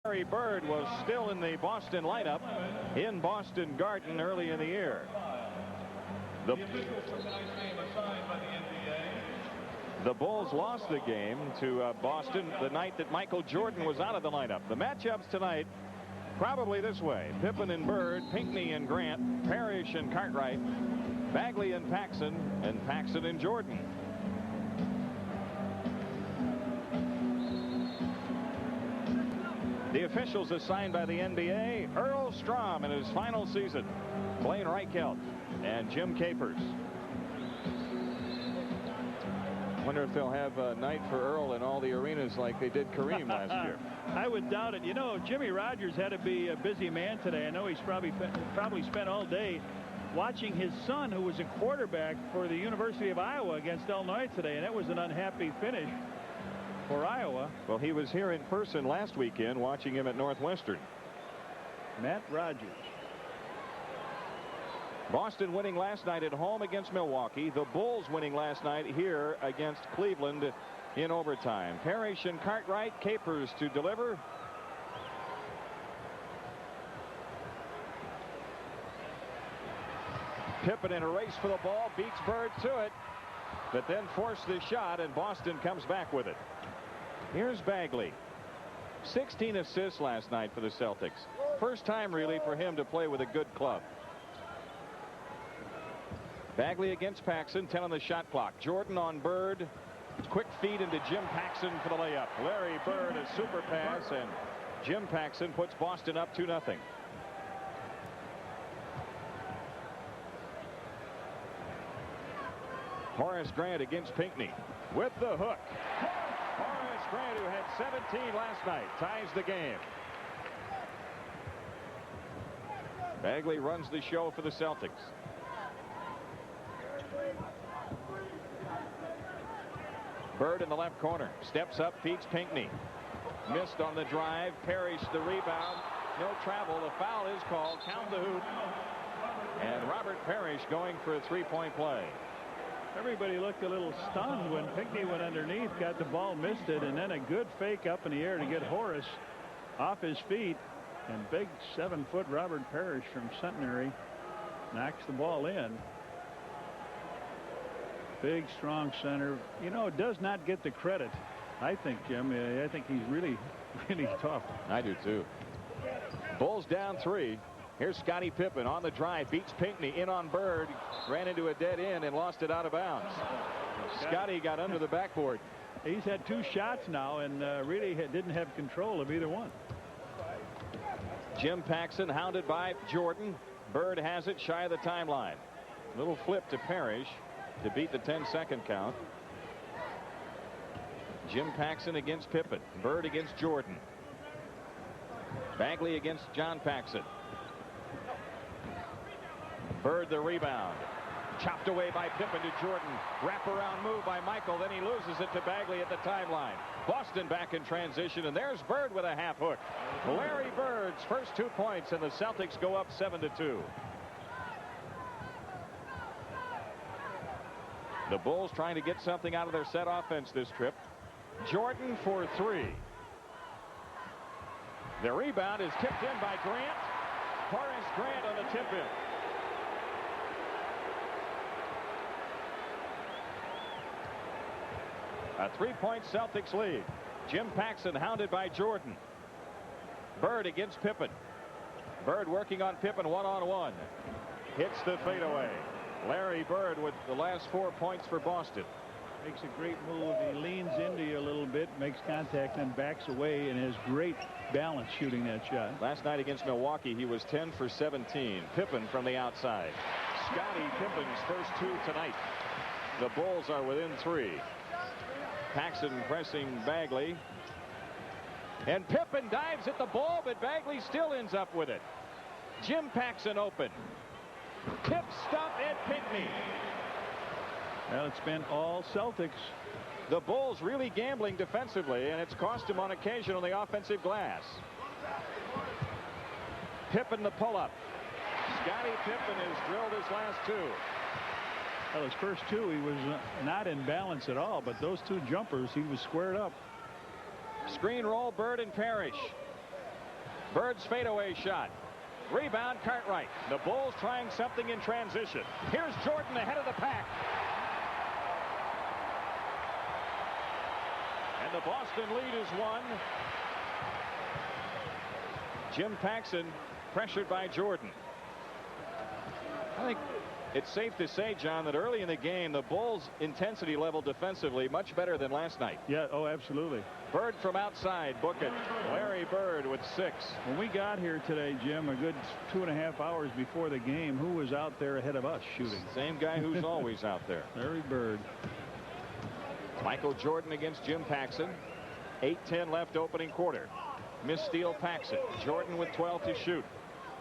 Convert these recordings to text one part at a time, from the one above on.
Larry Bird was still in the Boston lineup in Boston Garden early in the year. The Bulls lost the game to Boston the night that Michael Jordan was out of the lineup. The matchups tonight probably this way: Pippen and Bird, Pinckney and Grant, Parrish and Cartwright, Bagley and Paxson and Jordan. The officials assigned by the NBA: Earl Strom in his final season, Blaine Reichelt, and Jim Capers. Wonder if they'll have a night for Earl in all the arenas like they did Kareem last year. I would doubt it. You know, Jimmy Rogers had to be a busy man today. I know he's probably spent all day watching his son, who was a quarterback for the University of Iowa, against Illinois today, and that was an unhappy finish for Iowa. Well, he was here in person last weekend watching him at Northwestern. Matt Rogers. Boston winning last night at home against Milwaukee. The Bulls winning last night here against Cleveland in overtime. Parrish and Cartwright, Capers to deliver. Pippen in a race for the ball, beats Bird to it, but then forced the shot, and Boston comes back with it. Here's Bagley. 16 assists last night for the Celtics. First time really for him to play with a good club. Bagley against Paxson, 10 on the shot clock. Jordan on Bird. Quick feed into Jim Paxson for the layup. Larry Bird, a super pass, and Jim Paxson puts Boston up 2-0. Horace Grant against Pinckney with the hook. Horace Grant, who had 17 last night, ties the game. Bagley runs the show for the Celtics. Bird in the left corner, steps up, feeds Pinckney. Missed on the drive. Parrish the rebound. No travel. The foul is called. Count the hoop. And Robert Parrish going for a three-point play. Everybody looked a little stunned when Pinckney went underneath, got the ball, missed it, and then a good fake up in the air to get Horace off his feet. And big 7-foot Robert Parrish from Centenary knocks the ball in. Big, strong center. You know, does not get the credit, I think, Jim. I think he's really, really tough. I do, too. Bulls down 3. Here's Scottie Pippen on the drive. Beats Pinckney in on Bird. Ran into a dead end and lost it out of bounds. Scottie got under the backboard. He's had 2 shots now and really didn't have control of either one. Jim Paxson hounded by Jordan. Bird has it shy of the timeline. Little flip to Parrish to beat the 10-second count. Jim Paxson against Pippen. Bird against Jordan. Bagley against John Paxson. Bird the rebound. Chopped away by Pippen to Jordan. Wraparound move by Michael. Then he loses it to Bagley at the timeline. Boston back in transition, and there's Bird with a half hook. Larry Bird's first 2 points, and the Celtics go up 7-2. The Bulls trying to get something out of their set offense this trip. Jordan for 3. The rebound is tipped in by Grant. Horace Grant on the tip in. A 3-point Celtics lead. Jim Paxson hounded by Jordan. Bird against Pippen. Bird working on Pippen one-on-one. Hits the fadeaway. Larry Bird with the last 4 points for Boston. Makes a great move. He leans into you a little bit, makes contact, then backs away, and has great balance shooting that shot. Last night against Milwaukee, he was 10 for 17. Pippen from the outside. Scottie Pippen's first 2 tonight. The Bulls are within 3. Paxson pressing Bagley. And Pippen dives at the ball, but Bagley still ends up with it. Jim Paxson open. Tip stop at Pinckney. Well, it's been all Celtics. The Bulls really gambling defensively, and it's cost him on occasion on the offensive glass. Pippen the pull-up. Scottie Pippen has drilled his last 2. Well, his first 2, he was not in balance at all, but those 2 jumpers, he was squared up. Screen roll, Bird and Parrish. Bird's fadeaway shot. Rebound, Cartwright. The Bulls trying something in transition. Here's Jordan ahead of the pack. And the Boston lead is 1. Jim Paxson pressured by Jordan. I think it's safe to say, John, that early in the game, the Bulls' intensity level defensively much better than last night. Yeah, oh, absolutely. Bird from outside, book it. Larry Bird with 6. When we got here today, Jim, a good 2.5 hours before the game, who was out there ahead of us shooting? Same guy who's always out there. Larry Bird. Michael Jordan against Jim Paxson. 8:10 left opening quarter. Missed steal Paxson. Jordan with 12 to shoot.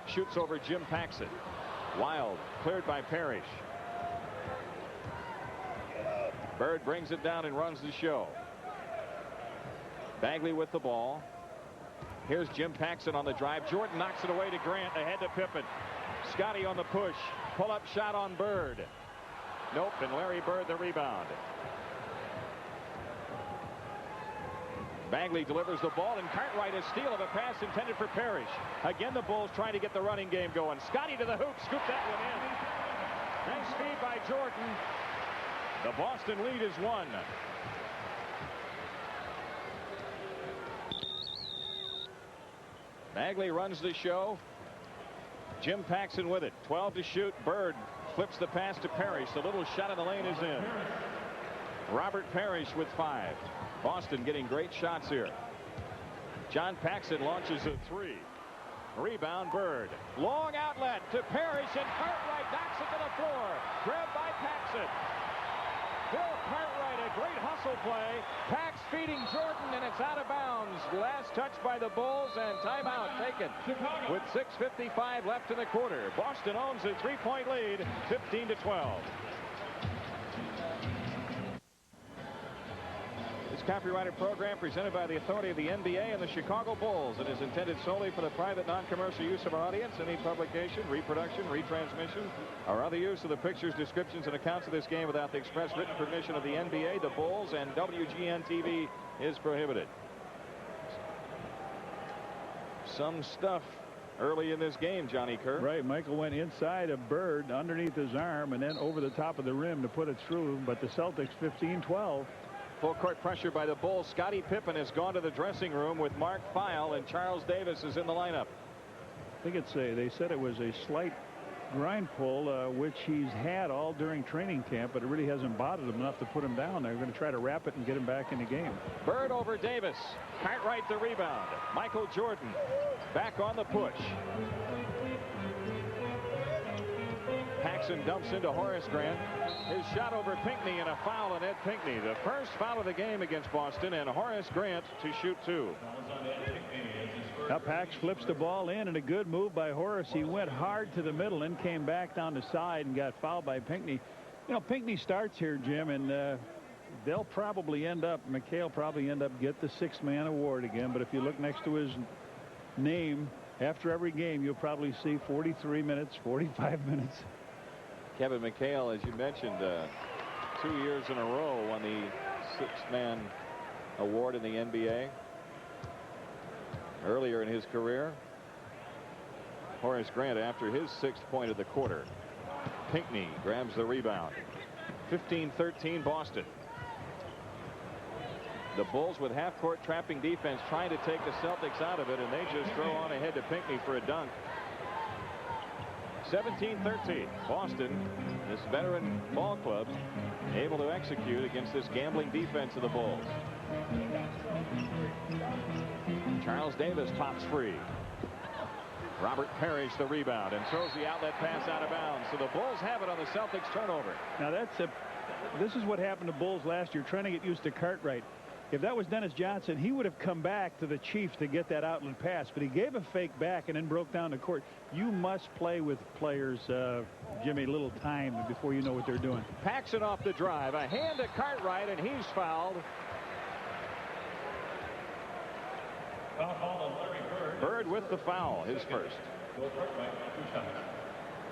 Shoots over Jim Paxson. Wild cleared by Parrish. Bird brings it down and runs the show. Bagley with the ball. Here's Jim Paxson on the drive. Jordan knocks it away to Grant. Ahead to Pippen. Scotty on the push. Pull-up shot on Bird. Nope, and Larry Bird the rebound. Bagley delivers the ball, and Cartwright a steal of a pass intended for Parrish. Again, the Bulls trying to get the running game going. Scotty to the hoop, scoop that one in. Nice feed by Jordan. The Boston lead is 1. Bagley runs the show. Jim Paxson with it. 12 to shoot. Bird flips the pass to Parrish. The little shot in the lane is in. Robert Parrish with 5. Boston getting great shots here. John Paxson launches a 3. Rebound Bird. Long outlet to Parrish, and Cartwright knocks it to the floor. Grabbed by Paxson. Bill Cartwright, a great hustle play. Pax feeding Jordan, and it's out of bounds. Last touch by the Bulls, and timeout taken with 6:55 left in the quarter. Boston owns a 3-point lead, 15-12. This copyrighted program presented by the authority of the NBA and the Chicago Bulls. It is intended solely for the private non-commercial use of our audience. Any publication, reproduction, retransmission, or other use of the pictures, descriptions, and accounts of this game without the express written permission of the NBA, the Bulls, and WGN-TV is prohibited. Some stuff early in this game, Johnny Kerr. Right, Michael went inside of Bird underneath his arm and then over the top of the rim to put it through, but the Celtics 15-12. Full court pressure by the Bulls. Scottie Pippen has gone to the dressing room with Mark Feil, and Charles Davis is in the lineup. I think they said it was a slight grind pull, which he's had all during training camp, but it really hasn't bothered him enough to put him down. They're going to try to wrap it and get him back in the game. Bird over Davis. Cartwright the rebound. Michael Jordan back on the push. Paxson dumps into Horace Grant. His shot over Pinckney, and a foul on Ed Pinckney. The first foul of the game against Boston, and Horace Grant to shoot 2. Now Pax flips the ball in, and a good move by Horace. He went hard to the middle and came back down the side and got fouled by Pinckney. You know, Pinckney starts here, Jim, and they'll probably end up, McHale probably end up get the 6th man award again. But if you look next to his name after every game, you'll probably see 43 minutes, 45 minutes. Kevin McHale, as you mentioned, 2 years in a row won the 6th man award in the NBA. Earlier in his career, Horace Grant after his 6th point of the quarter. Pinckney grabs the rebound. 15-13 Boston. The Bulls with half-court trapping defense trying to take the Celtics out of it, and they just throw on ahead to Pinckney for a dunk. 17-13. Boston, this veteran ball club, able to execute against this gambling defense of the Bulls. Charles Davis pops free. Robert Parrish the rebound and throws the outlet pass out of bounds. So the Bulls have it on the Celtics turnover. Now this is what happened to Bulls last year, trying to get used to Cartwright. If that was Dennis Johnson, he would have come back to the Chief to get that outlet pass, but he gave a fake back and then broke down the court. You must play with players, Jimmy, a little time before you know what they're doing. Paxson off the drive. A hand to Cartwright, and he's fouled. Bird with the foul, his first.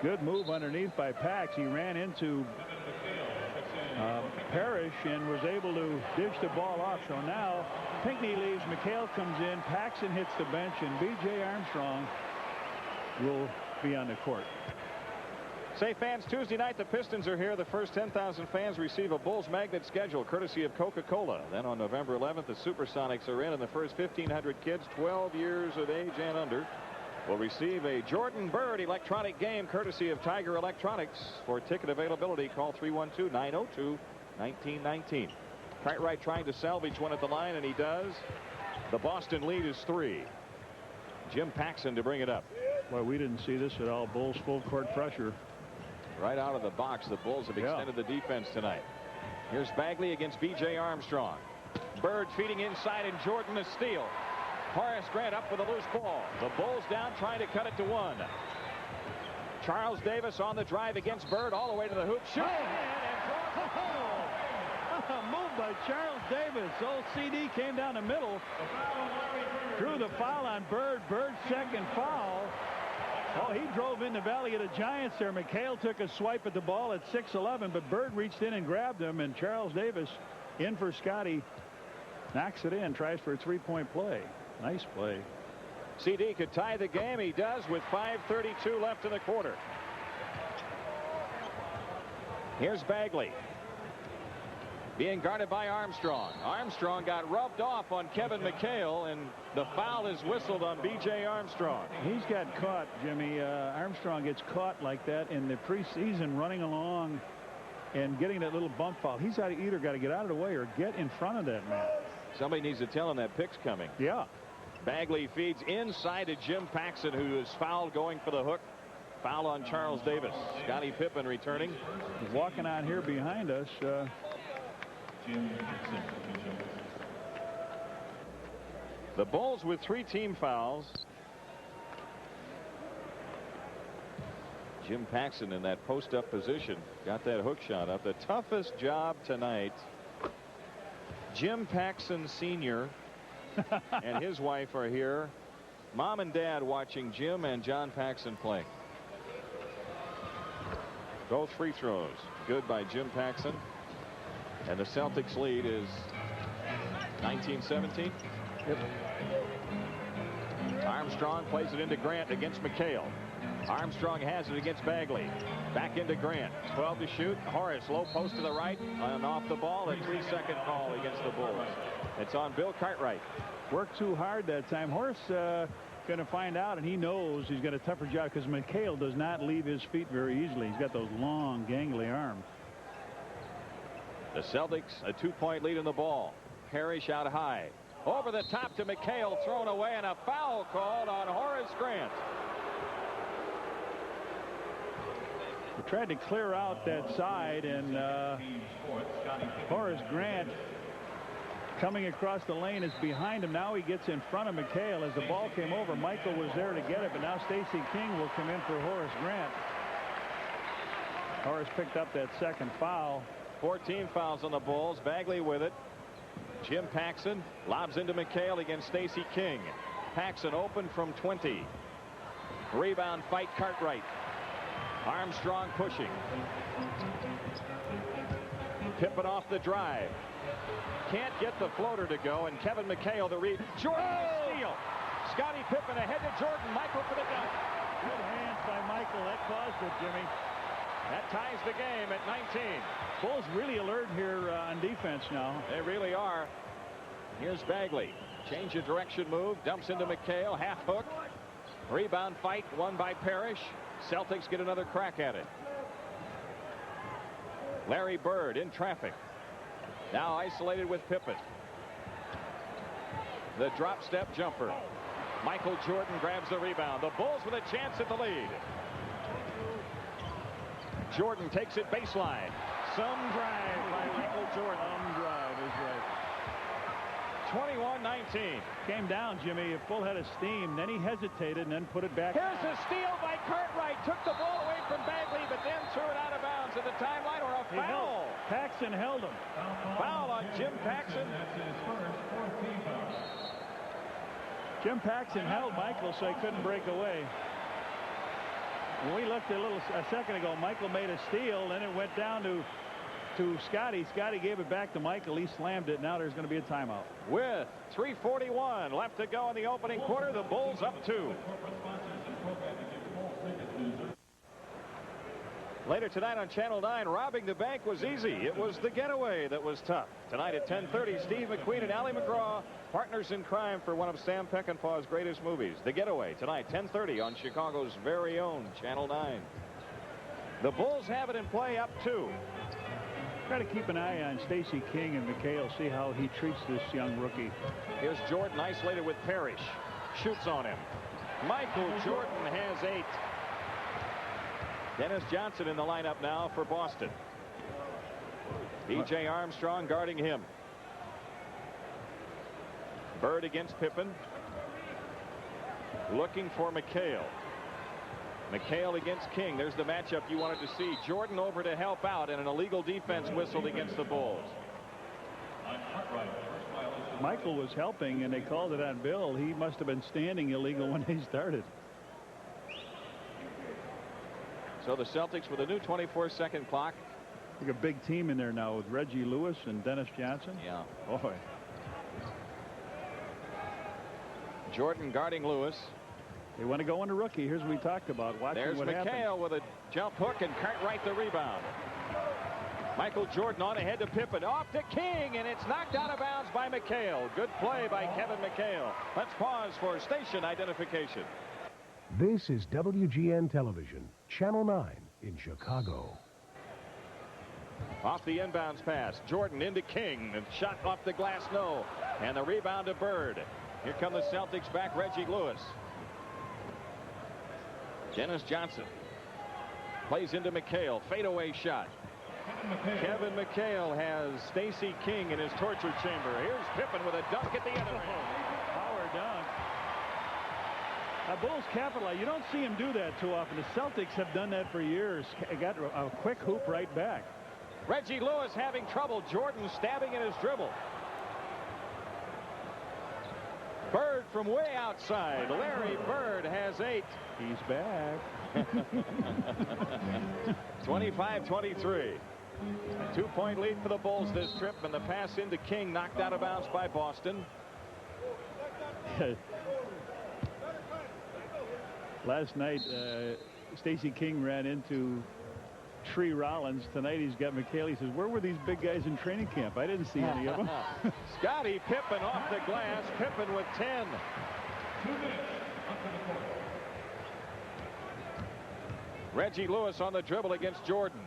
Good move underneath by Pax. He ran into Parrish and was able to dish the ball off. So now Pinckney leaves, McHale comes in, Paxson hits the bench, and B.J. Armstrong will be on the court. Say, fans, Tuesday night the Pistons are here. The first 10,000 fans receive a Bulls magnet schedule courtesy of Coca-Cola. Then on November 11th, the Supersonics are in, and the first 1,500 kids 12 years of age and under will receive a Jordan Bird electronic game courtesy of Tiger Electronics. For ticket availability, call 312-902-1919. Cartwright trying to salvage one at the line, and he does. The Boston lead is 3. Jim Paxson to bring it up. Well, we didn't see this at all. Bulls full court pressure. Right out of the box, the Bulls have extended the defense tonight. Here's Bagley against B.J. Armstrong. Bird feeding inside, and Jordan a steal. Horace Grant up with a loose ball. The Bulls down, trying to cut it to 1. Charles Davis on the drive against Bird, all the way to the hoop. Shoot! Move by Charles Davis. Old CD came down the middle. Drew the foul on Bird. Bird's second foul. Oh, he drove in the Valley of the Giants there. McHale took a swipe at the ball at 6'11", but Bird reached in and grabbed him, and Charles Davis in for Scotty. Knocks it in, tries for a three-point play. Nice play. CD could tie the game. He does with 5:32 left in the quarter. Here's Bagley. Being guarded by Armstrong. Armstrong got rubbed off on Kevin McHale, and the foul is whistled on B.J. Armstrong. He's got caught, Jimmy. Armstrong gets caught like that in the preseason, running along and getting that little bump foul. He's either got to get out of the way or get in front of that man. Somebody needs to tell him that pick's coming. Yeah. Bagley feeds inside to Jim Paxson, who is fouled going for the hook. Foul on Charles Davis. Scottie Pippen returning. He's walking on here behind us. The Bulls with 3 team fouls. Jim Paxson in that post-up position. Got that hook shot up. The toughest job tonight. Jim Paxson Sr. and his wife are here. Mom and Dad watching Jim and John Paxson play. Both free throws good by Jim Paxson. And the Celtics lead is 19-17. Yep. Armstrong plays it into Grant against McHale. Armstrong has it against Bagley. Back into Grant. 12 to shoot. Horace low post to the right and off the ball. A 3-second call against the Bulls. It's on Bill Cartwright. Worked too hard that time. Horace going to find out, and he knows he's got a tougher job because McHale does not leave his feet very easily. He's got those long, gangly arms. The Celtics a 2-point lead in the ball. Parrish out high. Over the top to McHale, thrown away, and a foul called on Horace Grant. He tried to clear out that side, and Horace Grant coming across the lane is behind him. Now he gets in front of McHale. As the ball came over, Michael was there to get it, but now Stacey King will come in for Horace Grant. Horace picked up that second foul. 14 fouls on the Bulls. Bagley with it. Jim Paxson lobs into McHale against Stacey King. Paxson open from 20. Rebound fight Cartwright. Armstrong pushing. Pippen off the drive. Can't get the floater to go, and Kevin McHale the read. Jordan the steal. Scottie Pippen ahead to Jordan. Michael for the dunk. Good hands by Michael. That caused it, Jimmy. That ties the game at 19. Bulls really alert here on defense now. They really are. Here's Bagley. Change of direction move. Dumps into McHale. Half hook. Rebound fight won by Parrish. Celtics get another crack at it. Larry Bird in traffic. Now isolated with Pippen. The drop step jumper. Michael Jordan grabs the rebound. The Bulls with a chance at the lead. Jordan takes it baseline. Some drive by Michael Jordan. Some drive is right. 21-19. Came down, Jimmy, a full head of steam. Then he hesitated and then put it back. Here's a steal by Cartwright. Took the ball away from Bagley, but then threw it out of bounds at the timeline, or a foul. Paxson held him. Foul on Jim Paxson. Jim Paxson held Michael so he couldn't break away. When we looked a second ago, Michael made a steal, then it went down to to Scotty. Scotty gave it back to Michael. He slammed it. Now there's going to be a timeout. With 3:41 left to go in the opening quarter, the Bulls up 2. Later tonight on Channel 9, robbing the bank was easy. It was the getaway that was tough. Tonight at 10:30, Steve McQueen and Ally McGraw, partners in crime for one of Sam Peckinpah's greatest movies, The Getaway. Tonight, 10:30 on Chicago's very own Channel 9. The Bulls have it in play, up 2. Try to keep an eye on Stacey King and McHale, see how he treats this young rookie. Here's Jordan isolated with Parrish. Shoots on him. Michael Jordan has 8. Dennis Johnson in the lineup now for Boston. B.J. Armstrong guarding him. Bird against Pippen. Looking for McHale. McHale against King. There's the matchup you wanted to see. Jordan over to help out, and an illegal defense whistled against the Bulls. Michael was helping, and they called it on Bill. He must have been standing illegal when they started. So the Celtics with a new 24-second clock. Like a big team in there now with Reggie Lewis and Dennis Johnson. Yeah. Boy. Jordan guarding Lewis. They want to go into rookie. Here's what we talked about. Watching There's what McHale happens. with a jump hook, and Cartwright the rebound. Michael Jordan on ahead to Pippen. Off to King, and it's knocked out of bounds by McHale. Good play by Kevin McHale. Let's pause for station identification. This is WGN Television, Channel 9 in Chicago. Off the inbounds pass. Jordan into King. And shot off the glass, no. And the rebound to Bird. Here come the Celtics back. Reggie Lewis. Dennis Johnson. Plays into McHale. Fadeaway shot. Kevin McHale has Stacey King in his torture chamber. Here's Pippen with a dunk at the other end. Power dunk. Bulls capitalize. You don't see him do that too often. The Celtics have done that for years. Got a quick hoop right back. Reggie Lewis having trouble. Jordan stabbing in his dribble. Bird from way outside. Larry Bird has 8. He's back. 25-23. A 2-point lead for the Bulls this trip, and the pass into King knocked out of bounds by Boston. Last night, Stacey King ran into Tree Rollins. Tonight he's got McHale. He says, where were these big guys in training camp? I didn't see any of them. Scottie Pippen off the glass. Pippen with 10. Reggie Lewis on the dribble against Jordan.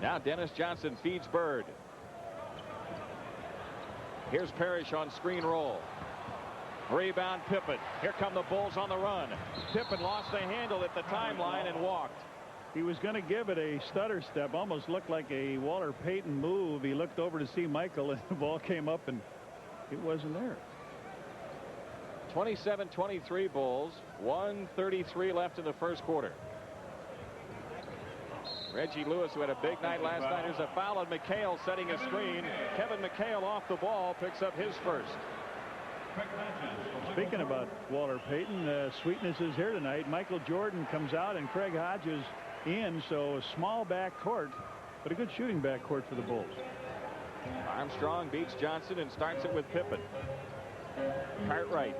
Now Dennis Johnson feeds Bird. Here's Parrish on screen roll. Rebound Pippen. Here come the Bulls on the run. Pippen lost the handle at the timeline and walked. He was going to give it a stutter step. Almost looked like a Walter Payton move. He looked over to see Michael, and the ball came up, and it wasn't there. 27-23 Bulls. 1:33 left in the first quarter. Reggie Lewis, who had a big night last night. Here's a foul on McHale setting a screen. Kevin McHale off the ball, picks up his first. Speaking about Walter Payton, Sweetness is here tonight. Michael Jordan comes out and Craig Hodges in, so a small backcourt, but a good shooting backcourt for the Bulls. Armstrong beats Johnson and starts it with Pippen. Cartwright.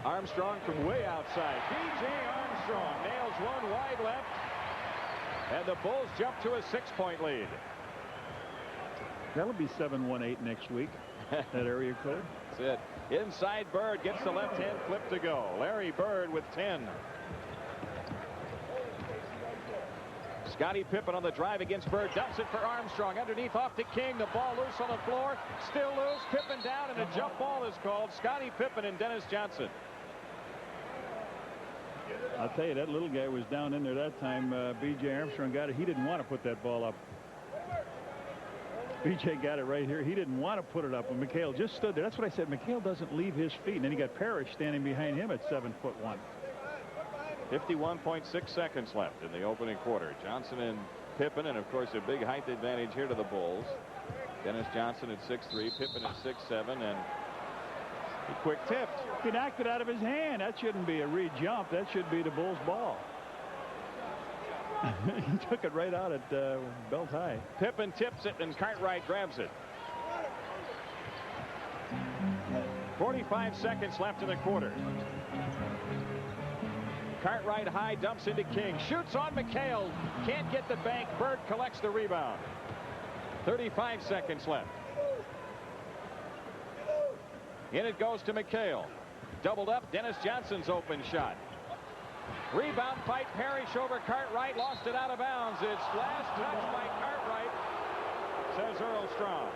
Armstrong from way outside. B.J. Armstrong nails one wide left, and the Bulls jump to a 6-point lead. That'll be 7-1-8 next week. That area code. That's it. Inside Bird gets the left-hand flip to go. Larry Bird with 10. Scottie Pippen on the drive against Bird. Dumps it for Armstrong. Underneath off to King. The ball loose on the floor. Still loose. Pippen down, and a jump ball is called. Scottie Pippen and Dennis Johnson. I'll tell you, that little guy was down in there that time. B.J. Armstrong got it. He didn't want to put that ball up. B.J. got it right here. He didn't want to put it up, and McHale just stood there. That's what I said. McHale doesn't leave his feet, and then he got Parrish standing behind him at 7'1". 51.6 seconds left in the opening quarter. Johnson and Pippen, and of course a big height advantage here to the Bulls. Dennis Johnson at 6'3", Pippen at 6'7", and Quick tipped. He knocked it out of his hand. That shouldn't be a re-jump. That should be the Bulls' ball. He took it right out at belt high. Pippen tips it, and Cartwright grabs it. 45 seconds left in the quarter. Cartwright high, dumps into King. Shoots on McHale. Can't get the bank. Bird collects the rebound. 35 seconds left. In it goes to McHale. Doubled up. Dennis Johnson's open shot. Rebound fight. Parrish over Cartwright. Lost it out of bounds. It's last touch by Cartwright, says Earl Strong.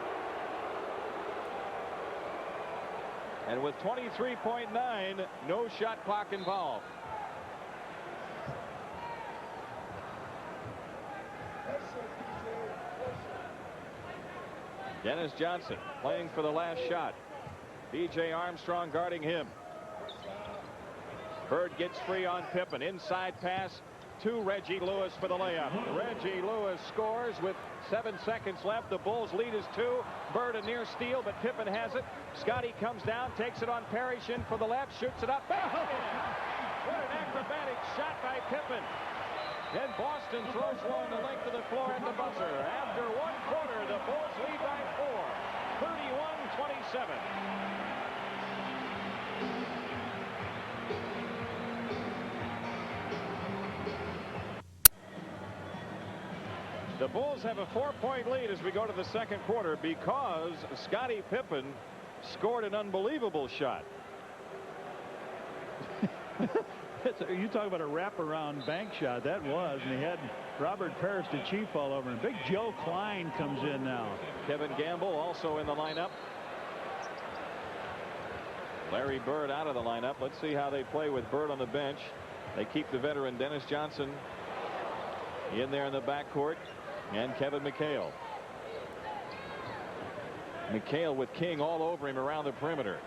And with 23.9, no shot clock involved. Dennis Johnson playing for the last shot. B.J. Armstrong guarding him. Bird gets free on Pippen. Inside pass to Reggie Lewis for the layup. Reggie Lewis scores with 7 seconds left. The Bulls lead is 2. Bird a near steal, but Pippen has it. Scotty comes down, takes it on Parrish in for the left, shoots it up. Back in. What an acrobatic shot by Pippen. Then Boston throws one the length of the floor at the buzzer. After 1 quarter, the Bulls lead by 4. 31-27. The Bulls have a 4-point lead as we go to the second quarter because Scottie Pippen scored an unbelievable shot. You talk about a wraparound bank shot. That was, and he had Robert Parrish the Chief all over him. Big Joe Klein comes in now. Kevin Gamble also in the lineup. Larry Bird out of the lineup. Let's see how they play with Bird on the bench. They keep the veteran Dennis Johnson in there in the backcourt, and Kevin McHale. McHale with King all over him around the perimeter.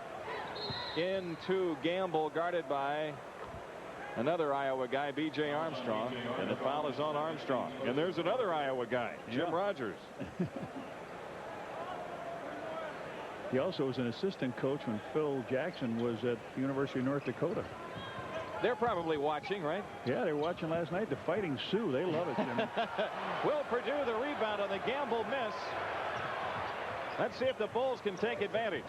Into Gamble, guarded by another Iowa guy, B.J. Armstrong, and the foul is on Armstrong. And there's another Iowa guy, Jim Rogers. He also was an assistant coach when Phil Jackson was at the University of North Dakota. They're probably watching, right? Yeah, they were watching last night. The Fighting Sioux, they love it, Jim. Will Purdue the rebound on the Gamble miss. Let's see if the Bulls can take advantage.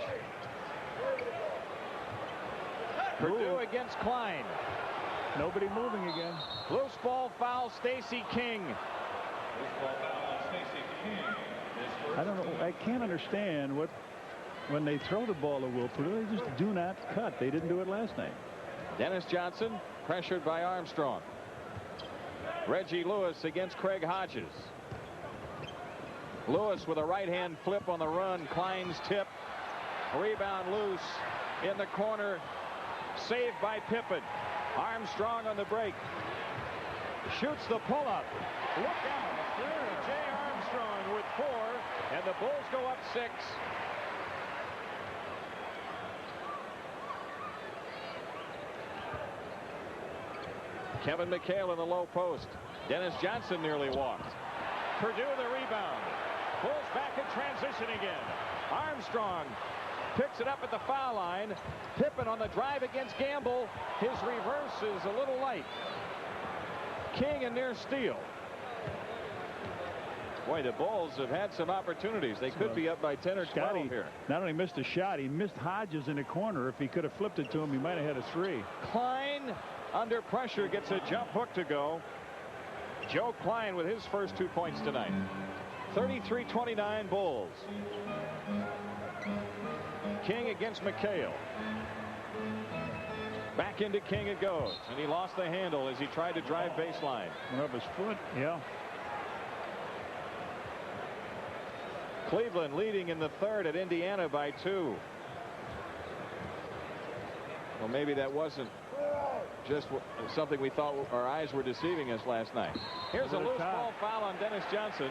Purdue against Klein. Nobody moving again. Loose ball foul, Stacey King. I don't know. I can't understand what when they throw the ball to Will Purdue, they just do not cut. They didn't do it last night. Dennis Johnson pressured by Armstrong. Reggie Lewis against Craig Hodges. Lewis with a right-hand flip on the run. Klein's tip. Rebound loose in the corner. Saved by Pippen. Armstrong on the break. Shoots the pull-up. Look out. J. Armstrong with 4, and the Bulls go up 6. Kevin McHale in the low post. Dennis Johnson nearly walked. Purdue the rebound. Bulls back in transition again. Armstrong picks it up at the foul line. Pippen on the drive against Gamble. His reverse is a little light. King a near steal. Boy, the Bulls have had some opportunities. They could be up by 10 or 12 here. Not only missed a shot, he missed Hodges in the corner. If he could have flipped it to him, he might have had a 3. Klein under pressure gets a jump hook to go. Joe Klein with his first 2 points tonight. 33-29 Bulls. King against McHale. Back into King it goes, and he lost the handle as he tried to drive baseline. Went up his foot. Yeah. Cleveland leading in the third at Indiana by 2. Well, maybe that wasn't just something we thought our eyes were deceiving us last night. Here's a loose ball foul on Dennis Johnson.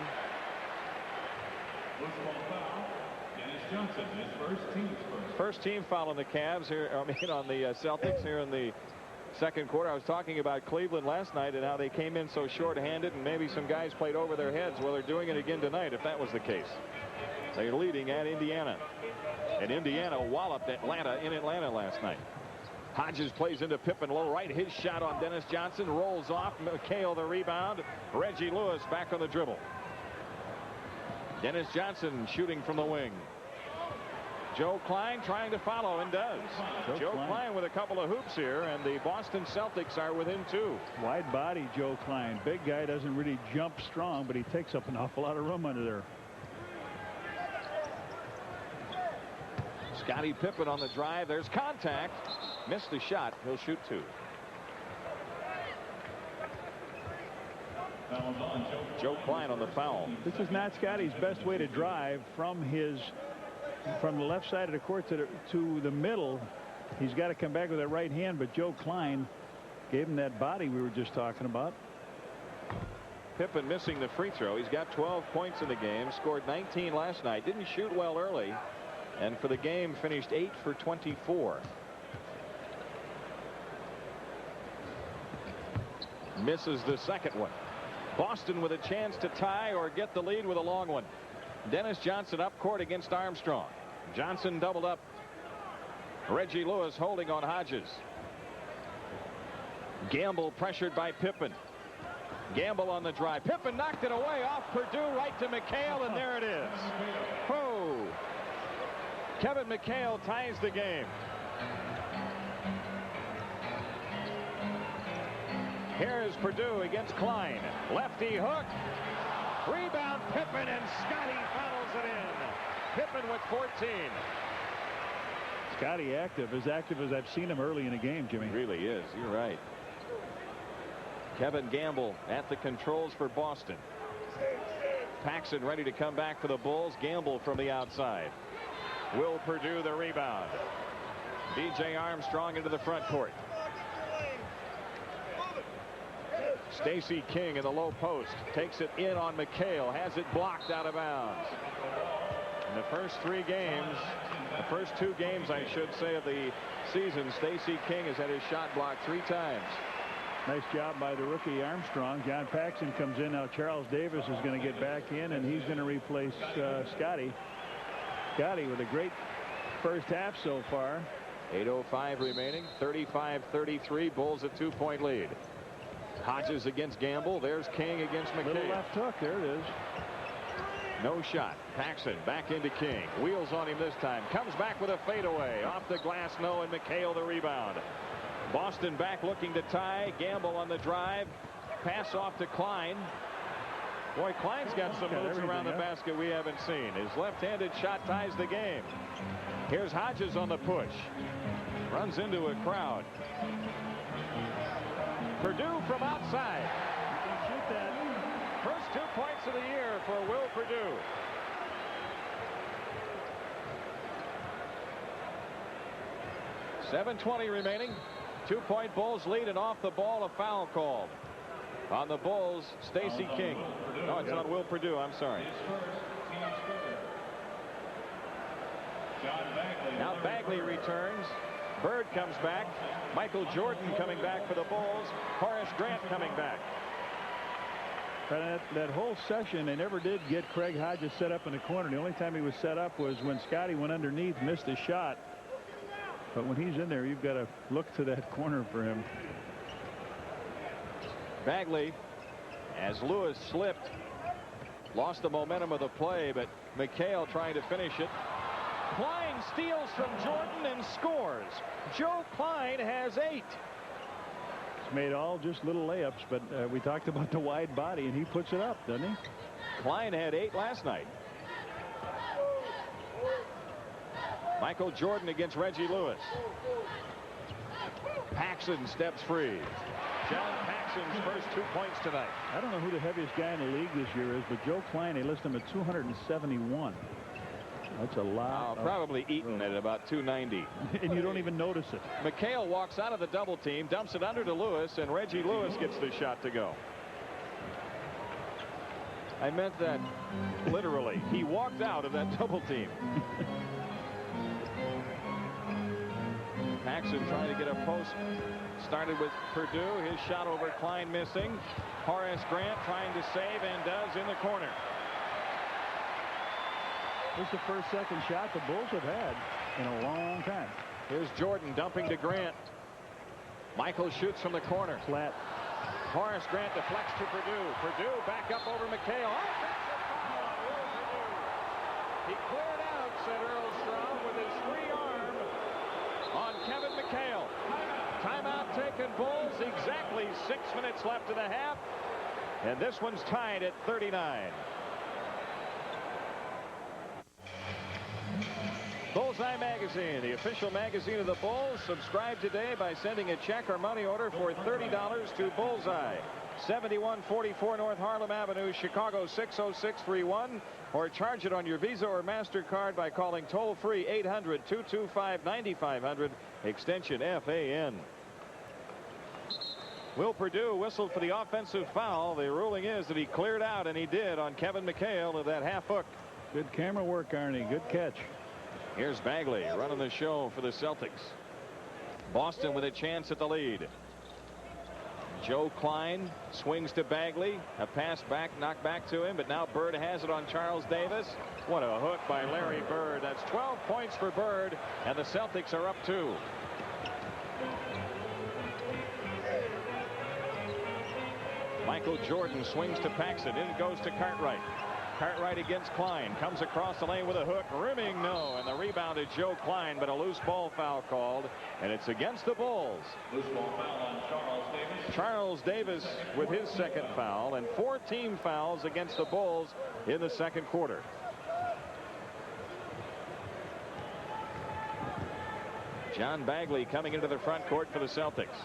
Loose ball foul. Dennis Johnson, his first team foul on the Cavs here, on the Celtics here in the second quarter. I was talking about Cleveland last night and how they came in so short-handed, and maybe some guys played over their heads. Well, they're doing it again tonight if that was the case. They're leading at Indiana. And Indiana walloped Atlanta in Atlanta last night. Hodges plays into Pippen low right. His shot on Dennis Johnson rolls off. McHale the rebound. Reggie Lewis back on the dribble. Dennis Johnson shooting from the wing. Joe Klein trying to follow and does. Joe Klein with a couple of hoops here, and the Boston Celtics are within 2. Wide body Joe Klein. Big guy, doesn't really jump strong, but he takes up an awful lot of room under there. Scottie Pippen on the drive. There's contact. Missed the shot. He'll shoot 2. Joe Klein on the foul. This is not Scottie's best way to drive from the left side of the court to the middle. He's got to come back with that right hand, but Joe Klein gave him that body we were just talking about. Pippen missing the free throw. He's got 12 points in the game, scored 19 last night, didn't shoot well early, and for the game finished 8 for 24. Misses the second one. Boston with a chance to tie or get the lead with a long one. Dennis Johnson up court against Armstrong. Johnson doubled up. Reggie Lewis holding on Hodges. Gamble pressured by Pippen. Gamble on the drive. Pippen knocked it away off Purdue right to McHale, and there it is. Whoa. Kevin McHale ties the game. Here's Purdue against Klein. Lefty hook. Rebound Pippen, and Scottie fouls it in. Pippen with 14. Scottie as active as I've seen him early in a game, Jimmy. He really is. You're right. Kevin Gamble at the controls for Boston. Paxson ready to come back for the Bulls. Gamble from the outside. Will Purdue the rebound. DJ Armstrong into the front court. Stacey King in the low post takes it in on McHale, has it blocked out of bounds. In the first 3 games, the first 2 games I should say of the season, Stacey King has had his shot blocked 3 times. Nice job by the rookie Armstrong. John Paxson comes in now. Charles Davis is going to get back in, and he's going to replace Scottie. Scottie with a great first half so far. 8:05 remaining. 35-33. Bulls a 2-point lead. Hodges against Gamble. There's King against McHale. Little left hook. There it is. No shot. Paxson back into King. Wheels on him this time. Comes back with a fadeaway. Off the glass, no, and McHale the rebound. Boston back looking to tie. Gamble on the drive. Pass off to Klein. Boy, Klein's got some moves around the basket we haven't seen. His left-handed shot ties the game. Here's Hodges on the push. Runs into a crowd. Purdue from outside. You can shoot that. First 2 points of the year for Will Purdue. .720 remaining. 2-point Bulls lead, and off the ball a foul called. On the Bulls, Stacey King. No, it's on Will Purdue. I'm sorry. Now Bagley returns. Bird comes back. Michael Jordan coming back for the Bulls. Horace Grant coming back. That whole session, they never did get Craig Hodges set up in the corner. The only time he was set up was when Scottie went underneath, missed a shot. But when he's in there, you've got to look to that corner for him. Bagley, as Lewis slipped, lost the momentum of the play, but McHale trying to finish it. Klein steals from Jordan and scores. Joe Klein has 8. He's made all just little layups, but we talked about the wide body, and he puts it up, doesn't he? Klein had 8 last night. Michael Jordan against Reggie Lewis. Paxson steps free. John Paxson's first 2 points tonight. I don't know who the heaviest guy in the league this year is, but Joe Klein, they list him at 271. That's a lot. Probably Eaton at about 290. And you don't even notice it. McHale walks out of the double team, dumps it under to Lewis, and Reggie Lewis gets the shot to go. I meant that literally. He walked out of that double team. Paxson trying to get a post. Started with Purdue. His shot over Klein missing. Horace Grant trying to save, and does in the corner. This is the first second shot the Bulls have had in a long time. Here's Jordan dumping to Grant. Michael shoots from the corner. Flat. Horace Grant deflects to Purdue. Purdue back up over McHale. He cleared out, said Earl Strom, with his free arm on Kevin McHale. Timeout taken, Bulls. Exactly 6 minutes left in the half. And this one's tied at 39. Bullseye Magazine, the official magazine of the Bulls. Subscribe today by sending a check or money order for $30 to Bullseye. 7144 North Harlem Avenue, Chicago 60631. Or charge it on your Visa or MasterCard by calling toll-free 800-225-9500, extension FAN. Will Purdue whistled for the offensive foul. The ruling is that he cleared out, and he did, on Kevin McHale of that half hook. Good camera work, Arnie. Good catch. Here's Bagley running the show for the Celtics. Boston with a chance at the lead. Joe Klein swings to Bagley. A pass back, knocked back to him, but now Bird has it on Charles Davis. What a hook by Larry Bird. That's 12 points for Bird, and the Celtics are up 2. Michael Jordan swings to Paxson. In it goes to Cartwright. Cartwright against Klein. Comes across the lane with a hook. Rimming, no. And the rebound is Joe Klein, but a loose ball foul called. And it's against the Bulls. Loose ball foul on Charles Davis. Charles Davis with his second foul, and 4 team fouls against the Bulls in the second quarter. John Bagley coming into the front court for the Celtics.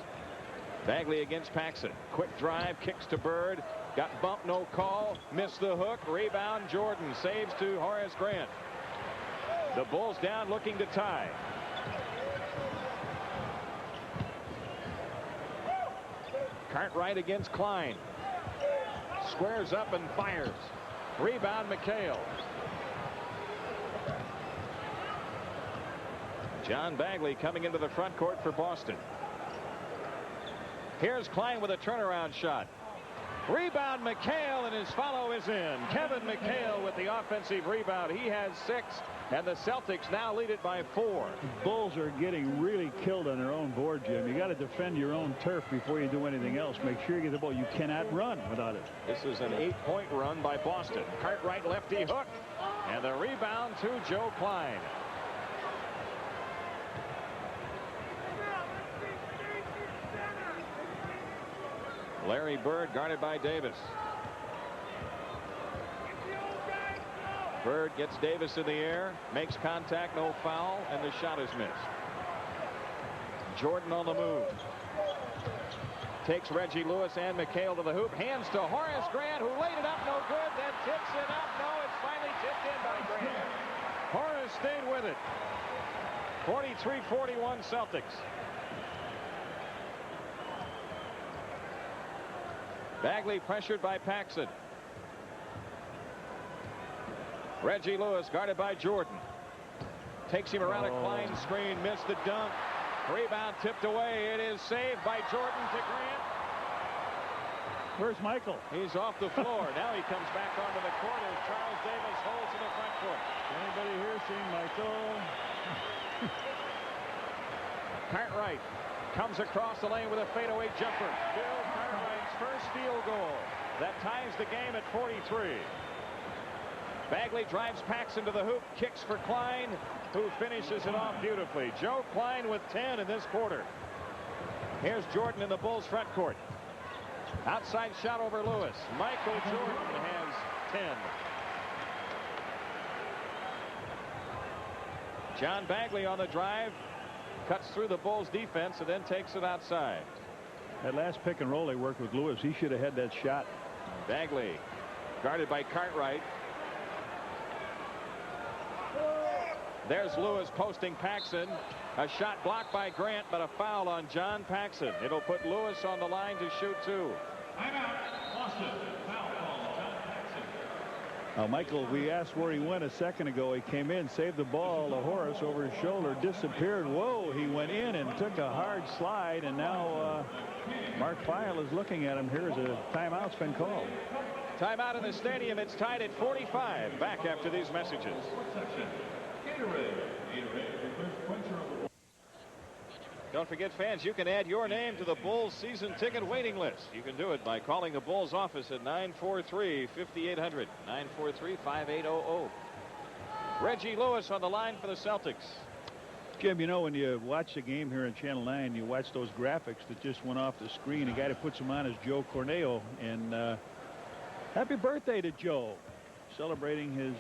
Bagley against Paxson. Quick drive, kicks to Bird. Got bumped, no call. Missed the hook. Rebound, Jordan. Saves to Horace Grant. The Bulls down, looking to tie. Cartwright against Klein. Squares up and fires. Rebound, McHale. John Bagley coming into the front court for Boston. Here's Klein with a turnaround shot. Rebound, McHale, and his follow is in. Kevin McHale with the offensive rebound. He has 6, and the Celtics now lead it by 4. Bulls are getting really killed on their own board, Jim. You got to defend your own turf before you do anything else. Make sure you get the ball. You cannot run without it. This is an 8-point run by Boston. Cartwright lefty hook, and the rebound to Joe Klein. Larry Bird guarded by Davis. Bird gets Davis in the air, makes contact, no foul, and the shot is missed. Jordan on the move. Takes Reggie Lewis and McHale to the hoop. Hands to Horace Grant, who laid it up, no good, then tips it up. No, it's finally tipped in by Grant. Horace stayed with it. 43-41 Celtics. Bagley pressured by Paxson. Reggie Lewis guarded by Jordan. Takes him around a Klein screen. Missed the dunk. Rebound tipped away. It is saved by Jordan to Grant. Where's Michael? He's off the floor. Now he comes back onto the court as Charles Davis holds in the front court. Anybody here seen Michael? Cartwright comes across the lane with a fadeaway jumper. Bill Cartwright's first field goal. That ties the game at 43. Bagley drives Paxson to the hoop, kicks for Klein, who finishes it off beautifully. Joe Klein with 10 in this quarter. Here's Jordan in the Bulls front court. Outside shot over Lewis. Michael Jordan has 10. John Bagley on the drive. Cuts through the Bulls defense and then takes it outside. That last pick and roll they worked with Lewis. He should have had that shot. Bagley guarded by Cartwright. There's Lewis posting Paxson. A shot blocked by Grant, but a foul on John Paxson. It'll put Lewis on the line to shoot 2. Timeout. Boston. Foul call. John Paxson. Now, Michael, we asked where he went a second ago. He came in, saved the ball. The Horace over his shoulder disappeared. Whoa, he went in and took a hard slide, and now Mark Feil is looking at him. Here's a timeout's been called. Timeout in the stadium. It's tied at 45. Back after these messages. Don't forget, fans, you can add your name to the Bulls season ticket waiting list. You can do it by calling the Bulls office at 943-5800, 943-5800. Reggie Lewis on the line for the Celtics. Jim, you know, when you watch the game here on Channel 9, you watch those graphics that just went off the screen. The guy that puts them on is Joe Corneo. And happy birthday to Joe. Celebrating his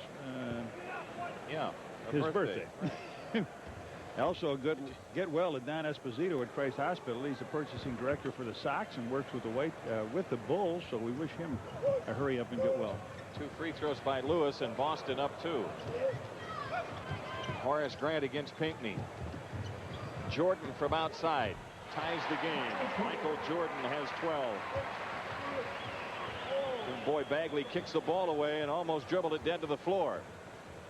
birthday. Also, get well to Don Esposito at Christ Hospital. He's the purchasing director for the Sox and works with the Bulls. So we wish him a hurry up and get well. 2 free throws by Lewis, and Boston up 2. Horace Grant against Pinckney. Jordan from outside ties the game. Michael Jordan has 12. And boy, Bagley kicks the ball away and almost dribbled it dead to the floor.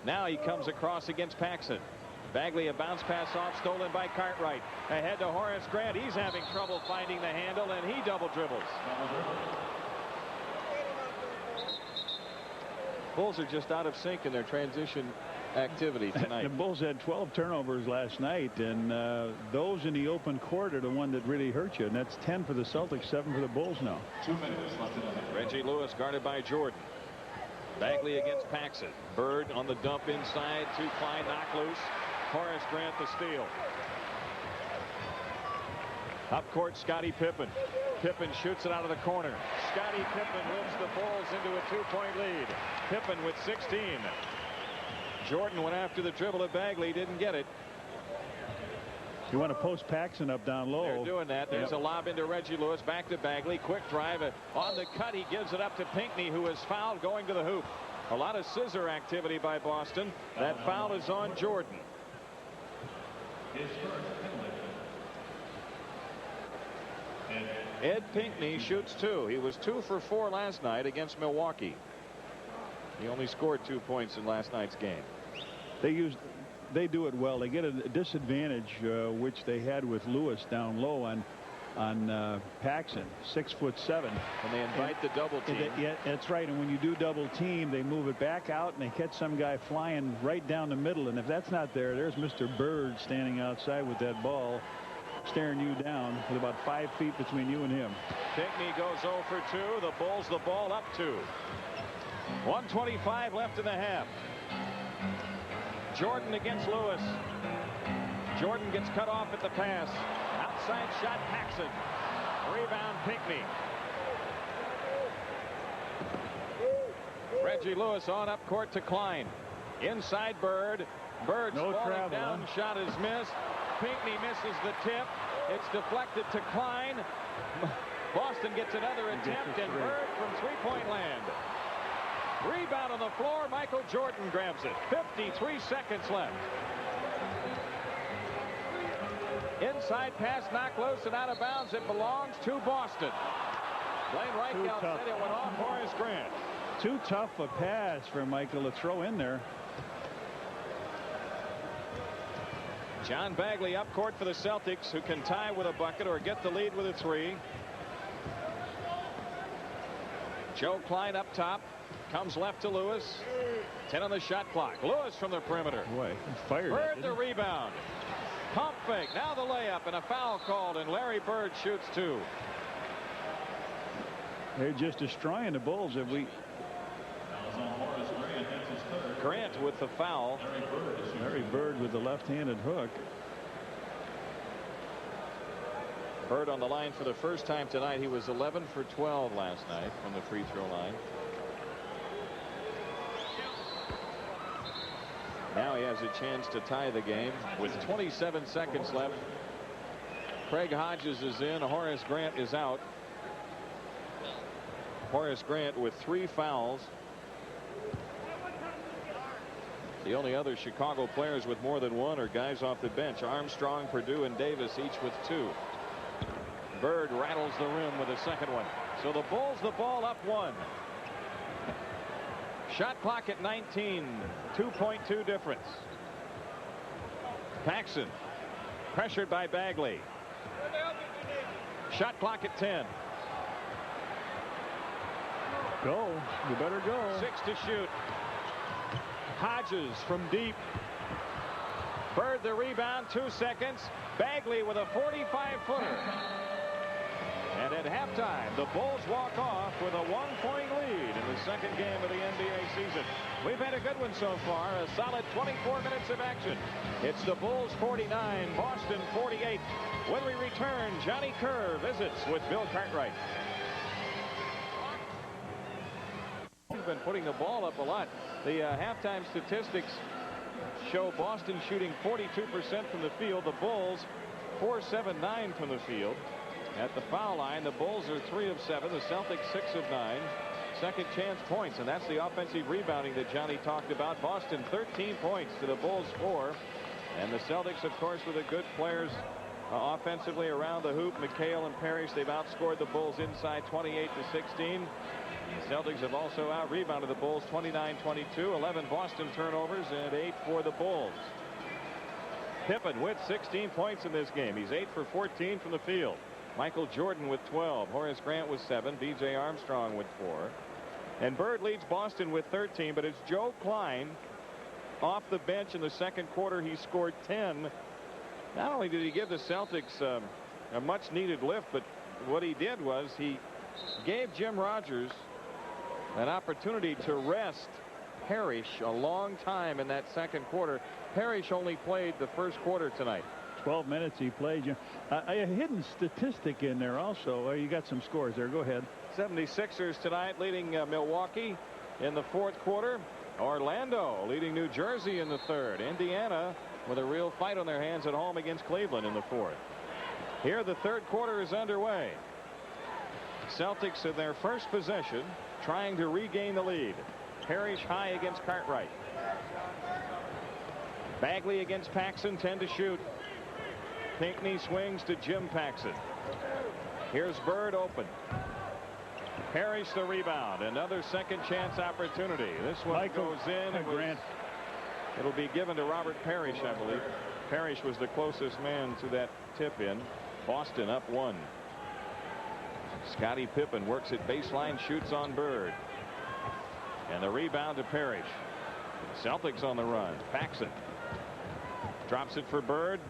Now he comes across against Paxson. Bagley, a bounce pass off, stolen by Cartwright. Ahead to Horace Grant. He's having trouble finding the handle, and he double dribbles. Bulls are just out of sync in their transition activity tonight. The Bulls had 12 turnovers last night, and those in the open court are the one that really hurt you, and that's 10 for the Celtics, 7 for the Bulls now. 2 minutes left in the half. Reggie Lewis guarded by Jordan. Bagley against Paxson. Bird on the dump inside to Klein, knock loose. Horace Grant the steal. Up court, Scottie Pippen. Pippen shoots it out of the corner. Scottie Pippen moves the Bulls into a 2-point lead. Pippen with 16. Jordan went after the dribble at Bagley, didn't get it. You want to post Paxson up down low. They're doing that. There's a lob into Reggie Lewis, back to Bagley. Quick drive on the cut. He gives it up to Pinckney, who is fouled going to the hoop. A lot of scissor activity by Boston. That foul is on Jordan. His first penalty. Ed Pinckney shoots 2. He was 2 for 4 last night against Milwaukee. He only scored 2 points in last night's game. They do it well. They get a disadvantage, which they had with Lewis down low on Paxson, 6'7". And they invite the double team. Yeah, that's right. And when you do double team, they move it back out and they catch some guy flying right down the middle. And if that's not there, there's Mr. Bird standing outside with that ball, staring you down with about 5 feet between you and him. Pinckney goes 0 for 2. The Bulls the ball up 2. 1:25 left in the half. Jordan against Lewis. Jordan gets cut off at the pass. Outside shot, Paxson. Rebound, Pinckney. Reggie Lewis on up court to Klein. Inside Bird. Bird's falling down. Shot is missed. Pinckney misses the tip. It's deflected to Klein. Boston gets another attempt, and Bird from three-point land. Rebound on the floor. Michael Jordan grabs it. 53 seconds left. Inside pass knocked loose and out of bounds. It belongs to Boston. Blaine Reichelt said it went off Horace Grant. Too tough a pass for Michael to throw in there. John Bagley up court for the Celtics, who can tie with a bucket or get the lead with a 3. Joe Klein up top. Comes left to Lewis. 10 on the shot clock. Lewis from the perimeter. Boy, fired. Bird the rebound. Pump fake. Now the layup, and a foul called, and Larry Bird shoots 2. They're just destroying the Bulls. Grant with the foul. Larry Bird with the left-handed hook. Bird on the line for the first time tonight. He was 11 for 12 last night from the free throw line. Now he has a chance to tie the game with 27 seconds left. Craig Hodges is in. Horace Grant is out. Horace Grant with 3 fouls. The only other Chicago players with more than 1 are guys off the bench. Armstrong, Perdue, and Davis each with 2. Bird rattles the rim with a second one. So the Bulls the ball up 1. Shot clock at 19. 2.2 difference. Paxson pressured by Bagley. Shot clock at 10. Go. You better go. 6 to shoot. Hodges from deep. Bird the rebound. 2 seconds. Bagley with a 45-footer. And at halftime, the Bulls walk off with a 1-point lead in the second game of the NBA season. We've had a good one so far. A solid 24 minutes of action. It's the Bulls 49, Boston 48. When we return, Johnny Kerr visits with Bill Cartwright. He's been putting the ball up a lot. The halftime statistics show Boston shooting 42% from the field. The Bulls 4-7-9 from the field. At the foul line, the Bulls are 3 of 7. The Celtics 6 of 9. Second chance points, and that's the offensive rebounding that Johnny talked about. Boston 13 points to the Bulls 4. And the Celtics, of course, with the good players offensively around the hoop. McHale and Parrish, they've outscored the Bulls inside 28-16. The Celtics have also out-rebounded the Bulls 29-22. 11 Boston turnovers and 8 for the Bulls. Pippen with 16 points in this game. He's 8 for 14 from the field. Michael Jordan with 12. Horace Grant with 7. B.J. Armstrong with 4. And Bird leads Boston with 13, but it's Joe Klein off the bench in the second quarter. He scored 10. Not only did he give the Celtics a much-needed lift, but what he did was he gave Jim Rogers an opportunity to rest Parrish a long time in that second quarter. Parrish only played the first quarter tonight. 12 minutes he played. A hidden statistic in there also. You got some scores there. Go ahead. 76ers tonight leading Milwaukee in the fourth quarter. Orlando leading New Jersey in the third. Indiana with a real fight on their hands at home against Cleveland in the fourth. Here the third quarter is underway. Celtics in their first possession trying to regain the lead. Parrish high against Cartwright. Bagley against Paxson, 10 to shoot. Pinckney swings to Jim Paxson. Here's Bird open. Parrish the rebound. Another second chance opportunity. This one goes in. It'll be given to Robert Parrish, I believe. Parrish was the closest man to that tip in. Boston up 1. Scottie Pippen works at baseline, shoots on Bird. And the rebound to Parrish. Celtics on the run. Paxson drops it for Bird.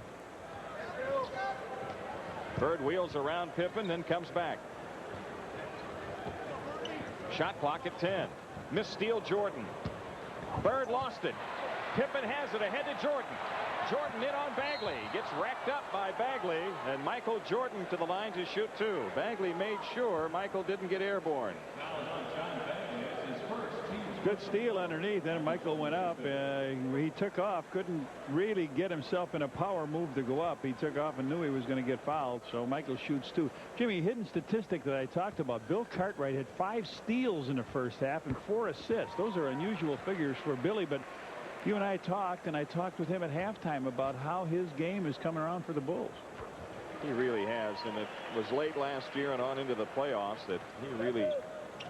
Bird wheels around Pippen, then comes back. Shot clock at 10. Missed steal Jordan. Bird lost it. Pippen has it ahead to Jordan. Jordan in on Bagley. Gets racked up by Bagley. And Michael Jordan to the line to shoot 2. Bagley made sure Michael didn't get airborne. Good steal underneath. Then Michael went up. He took off. Couldn't really get himself in a power move to go up. He took off and knew he was going to get fouled. So Michael shoots 2. Jimmy, hidden statistic that I talked about. Bill Cartwright had 5 steals in the first half and 4 assists. Those are unusual figures for Billy. But you and I talked, and I talked with him at halftime about how his game is coming around for the Bulls. He really has. And it was late last year and on into the playoffs that he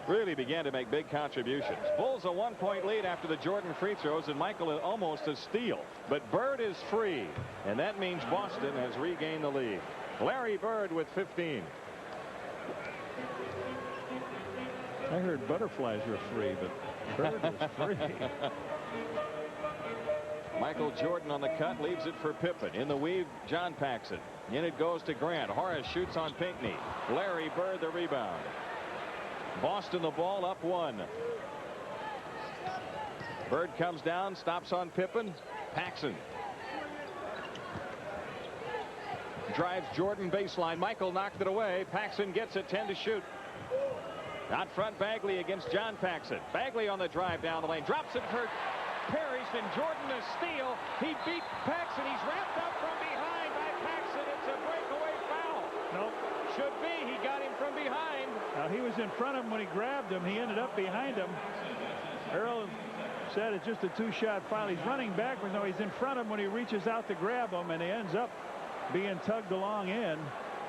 really began to make big contributions. Bulls a 1-point lead after the Jordan free throws, and Michael almost a steal. But Bird is free, and that means Boston has regained the lead. Larry Bird with 15. I heard butterflies were free, but Bird was free. Michael Jordan on the cut, leaves it for Pippen. In the weave, John Paxson. In it goes to Grant. Horace shoots on Pinckney. Larry Bird the rebound. Boston the ball up 1. Bird comes down, stops on Pippen. Paxson drives Jordan baseline. Michael knocked it away. Paxson gets it, 10 to shoot. Out front, Bagley against John Paxson. Bagley on the drive down the lane, drops it for Parrish, and Jordan a steal. He beat Paxson. He's wrapped up from behind by Paxson. It's a breakaway foul. Nope. Should be. He got him from behind. He was in front of him when he grabbed him. He ended up behind him. Earl said it's just a 2-shot foul. He's running backwards. No, he's in front of him when he reaches out to grab him, and he ends up being tugged along in.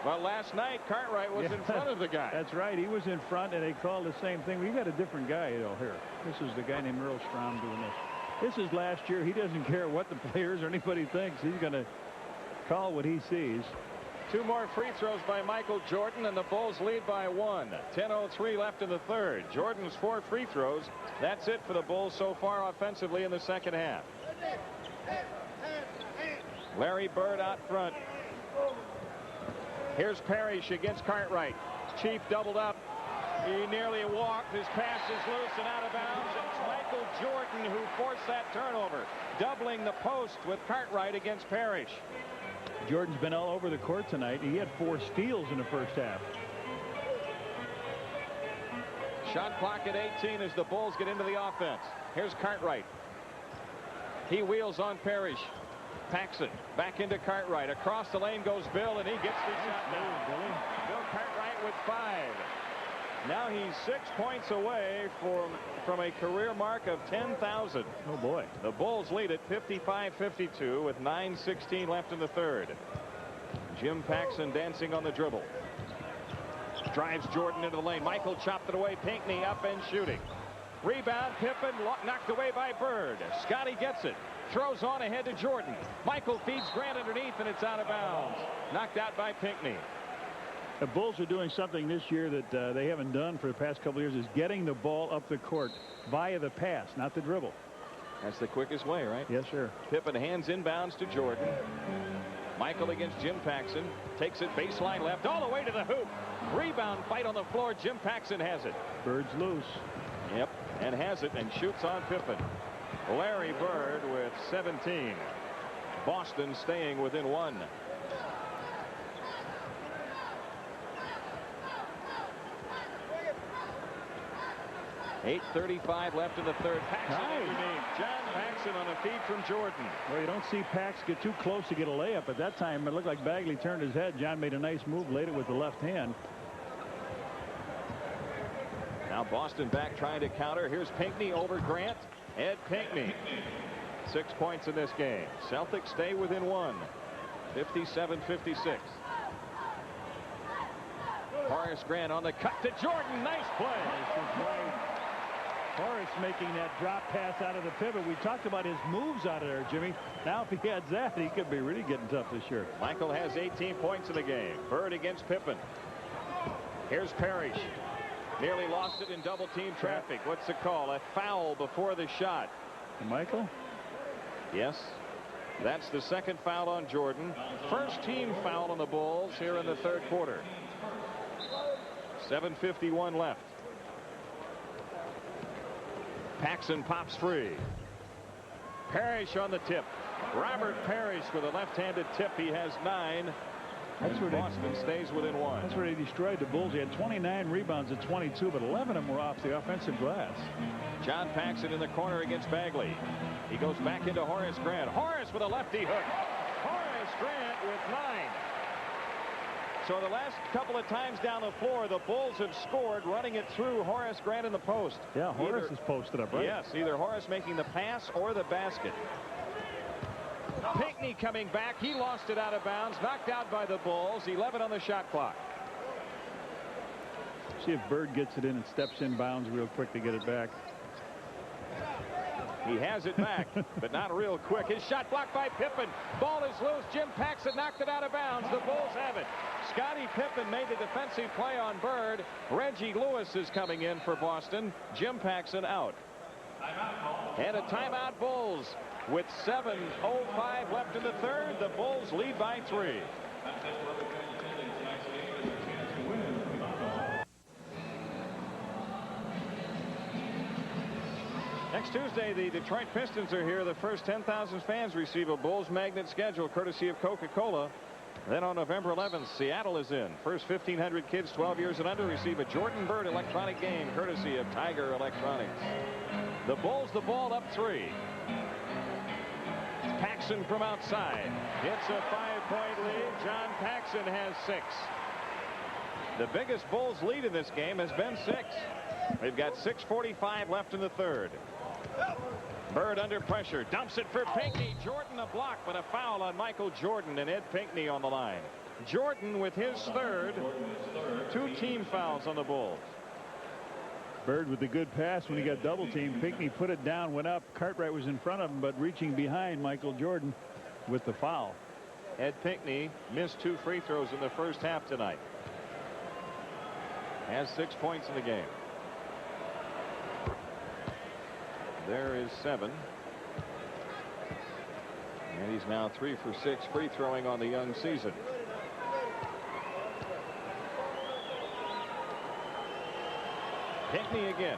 Well, last night Cartwright was in front of the guy. That's right. He was in front, and they called the same thing. We got a different guy, here. This is the guy named Earl Strom doing this. This is last year. He doesn't care what the players or anybody thinks. He's going to call what he sees. 2 more free throws by Michael Jordan, and the Bulls lead by 1. 10:03 left in the third. Jordan's 4 free throws. That's it for the Bulls so far offensively in the second half. Larry Bird out front. Here's Parrish against Cartwright. Chief doubled up. He nearly walked. His pass is loose and out of bounds. It's Michael Jordan who forced that turnover, doubling the post with Cartwright against Parrish. Jordan's been all over the court tonight. He had 4 steals in the first half. Shot clock at 18 as the Bulls get into the offense. Here's Cartwright. He wheels on Parrish. Paxson back into Cartwright. Across the lane goes Bill, and he gets the shot down. Bill Cartwright with 5. Now he's 6 points away from a career mark of 10,000. Oh boy. The Bulls lead at 55-52 with 9:16 left in the third. Jim Paxson dancing on the dribble. Drives Jordan into the lane. Michael chopped it away. Pinckney up and shooting. Rebound. Pippen knocked away by Bird. Scotty gets it. Throws on ahead to Jordan. Michael feeds Grant underneath, and it's out of bounds. Knocked out by Pinckney. The Bulls are doing something this year that they haven't done for the past couple of years, is getting the ball up the court via the pass, not the dribble. That's the quickest way, right? Yes, sir. Pippen hands inbounds to Jordan. Michael against Jim Paxson. Takes it baseline left all the way to the hoop. Rebound fight on the floor. Jim Paxson has it. Bird's loose. Yep, and has it and shoots on Pippen. Larry Bird with 17. Boston staying within 1. .8:35 left in the third. Paxson underneath. John Paxson on a feed from Jordan. Well, you don't see Pax get too close to get a layup. At that time, it looked like Bagley turned his head. John made a nice move, laid it with the left hand. Now Boston back trying to counter. Here's Pinckney over Grant. Ed Pinckney. 6 points in this game. Celtics stay within 1. 57-56. Horace Grant on the cut to Jordan. Nice play. Horace making that drop pass out of the pivot. We talked about his moves out of there, Jimmy. Now if he had that, he could be really getting tough this year. Michael has 18 points in the game. Bird against Pippen. Here's Parrish. Nearly lost it in double team traffic. What's the call? A foul before the shot. Michael? Yes. That's the second foul on Jordan. First team foul on the Bulls here in the third quarter. 7:51 left. Paxson pops free. Parrish on the tip. Robert Parrish with a left-handed tip. He has 9. That's where Boston stays within 1. That's where they destroyed the Bulls. He had 29 rebounds at 22, but 11 of them were off the offensive glass. John Paxson in the corner against Bagley. He goes back into Horace Grant. Horace with a lefty hook. Horace Grant with 9. So the last couple of times down the floor, the Bulls have scored running it through Horace Grant in the post. Yeah, Horace is posted up, right? Yes, either Horace making the pass or the basket. Pinckney coming back. He lost it out of bounds. Knocked out by the Bulls. 11 on the shot clock. See if Bird gets it in and steps in bounds real quick to get it back. He has it back, but not real quick. His shot blocked by Pippen. Ball is loose. Jim Paxson knocked it out of bounds. The Bulls have it. Scottie Pippen made the defensive play on Bird. Reggie Lewis is coming in for Boston. Jim Paxson out. And a timeout, Bulls. With 7:05 left in the third, the Bulls lead by 3. Next Tuesday, the Detroit Pistons are here. The first 10,000 fans receive a Bulls magnet schedule courtesy of Coca-Cola. Then on November 11th, Seattle is in. First 1,500 kids 12 years and under receive a Jordan Bird electronic game courtesy of Tiger Electronics. The Bulls the ball up 3. Paxson from outside. It's a 5-point lead. John Paxson has 6. The biggest Bulls lead in this game has been 6. They've got 6:45 left in the third. Bird under pressure. Dumps it for Pinckney. Jordan a block, but a foul on Michael Jordan and Ed Pinckney on the line. Jordan with his third. 2 team fouls on the Bulls. Bird with the good pass when he got double teamed. Pinckney put it down, went up. Cartwright was in front of him, but reaching behind Michael Jordan with the foul. Ed Pinckney missed 2 free throws in the first half tonight. Has 6 points in the game. There is 7. And he's now 3 for 6 free throwing on the young season. Pinckney again.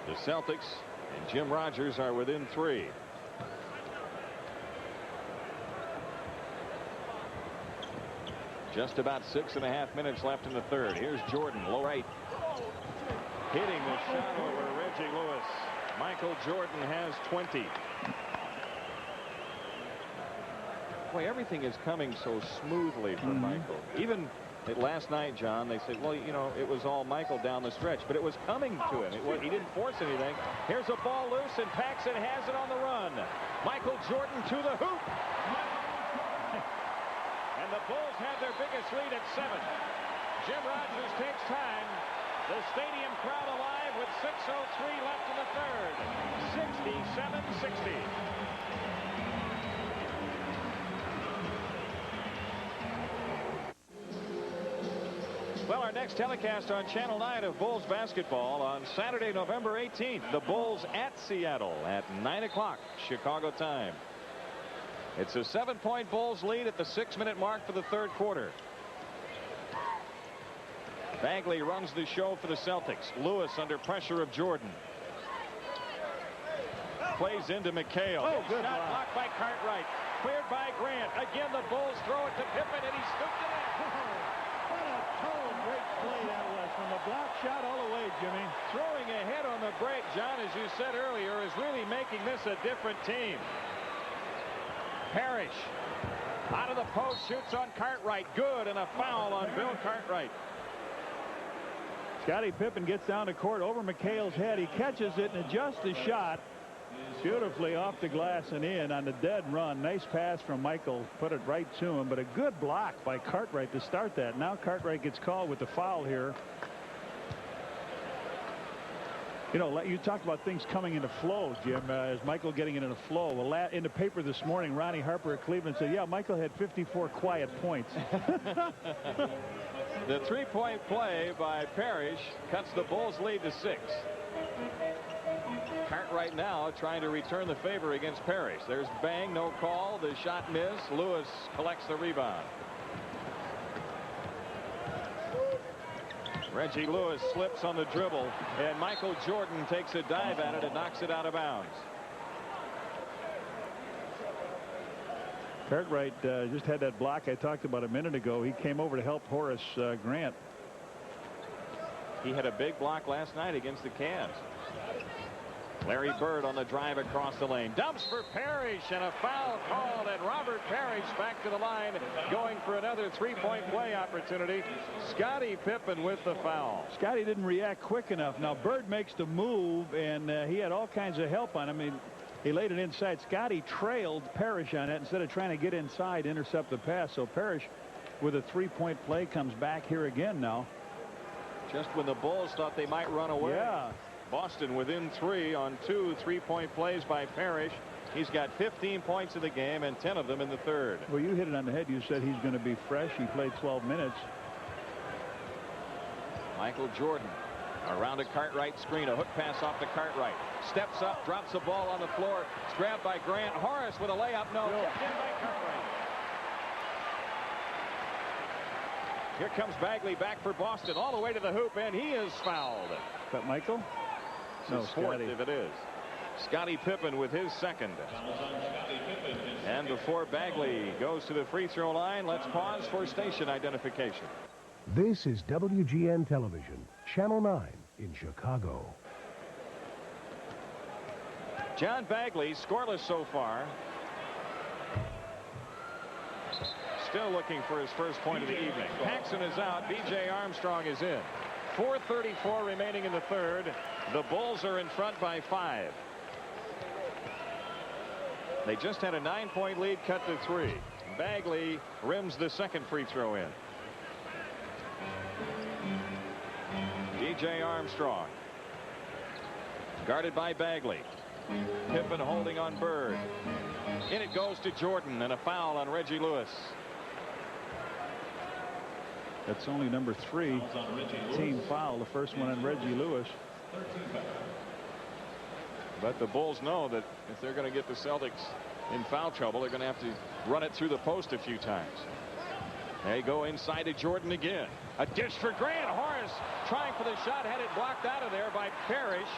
The Celtics and Jim Rogers are within 3. Just about 6.5 minutes left in the third. Here's Jordan, low right. Hitting the shot over Reggie Lewis. Michael Jordan has 20. Boy, everything is coming so smoothly for Michael. Even last night, John, they said, well, you know, it was all Michael down the stretch, but it was coming to him. He didn't force anything. Here's a ball loose, and Paxson has it on the run. Michael Jordan to the hoop. And the Bulls have their biggest lead at 7. Jim Rogers takes time. The stadium crowd alive with 6:03 left in the third. 67-60. Well, our next telecast on Channel 9 of Bulls basketball on Saturday, November 18th. The Bulls at Seattle at 9 o'clock Chicago time. It's a 7-point Bulls lead at the 6-minute mark for the third quarter. Bagley runs the show for the Celtics. Lewis under pressure of Jordan. Plays into McHale. Oh, good shot block. blocked by Cartwright. Cleared by Grant. Again, the Bulls throw it to Pippen, and he scooped it in. What a total great play that was from the block shot all the way, Jimmy. Throwing ahead on the break, John, as you said earlier, is really making this a different team. Parrish out of the post, shoots on Cartwright. Good, and a foul on Bill Cartwright. Scottie Pippen gets down the court over McHale's head. He catches it and adjusts the shot beautifully off the glass and in on the dead run. Nice pass from Michael. Put it right to him, but a good block by Cartwright to start that. Now Cartwright gets called with the foul here. You know, you talked about things coming into flow, Jim, as Michael getting it in a flow. Well, in the paper this morning, Ronnie Harper at Cleveland said, yeah, Michael had 54 quiet points. The three-point play by Parrish cuts the Bulls lead to 6. Cartwright now trying to return the favor against Parrish. There's bang, no call. The shot missed. Lewis collects the rebound. Reggie Lewis slips on the dribble, and Michael Jordan takes a dive at it and knocks it out of bounds. Cartwright just had that block I talked about a minute ago. He came over to help Horace Grant. He had a big block last night against the Cavs. Larry Bird on the drive across the lane. Dumps for Parrish, and a foul called, and Robert Parrish back to the line, going for another three-point play opportunity. Scottie Pippen with the foul. Scottie didn't react quick enough. Now Bird makes the move, and he had all kinds of help on him. He laid it inside. Scottie trailed Parrish on it instead of trying to get inside, intercept the pass. So Parrish with a three-point play comes back here again now. Just when the Bulls thought they might run away. Yeah. Boston within 3 on 2 three-point plays by Parrish. He's got 15 points in the game and 10 of them in the third. Well, you hit it on the head. You said he's going to be fresh. He played 12 minutes. Michael Jordan around a Cartwright screen. A hook pass off to Cartwright. Steps up, drops the ball on the floor. It's grabbed by Grant. Horace with a layup. No. Tipped in by Cartwright. Here comes Bagley back for Boston all the way to the hoop, and he is fouled. But Michael? No, fourth if it is. Scottie Pippen with his second. And before Bagley goes to the free throw line, let's pause for station identification. This is WGN Television, Channel 9 in Chicago. John Bagley scoreless so far. Still looking for his first point of the evening. Paxson is out. B.J. Armstrong is in. 4:34 remaining in the third. The Bulls are in front by 5. They just had a 9-point lead cut to 3. Bagley rims the second free throw in. D.J. Armstrong guarded by Bagley. Pippen holding on Bird. In it goes to Jordan, and a foul on Reggie Lewis. That's only number 3 team foul. The first one on Reggie Lewis. But the Bulls know that if they're going to get the Celtics in foul trouble, they're going to have to run it through the post a few times. They go inside to Jordan again. A dish for Grant. Horace trying for the shot, had it blocked out of there by Parrish.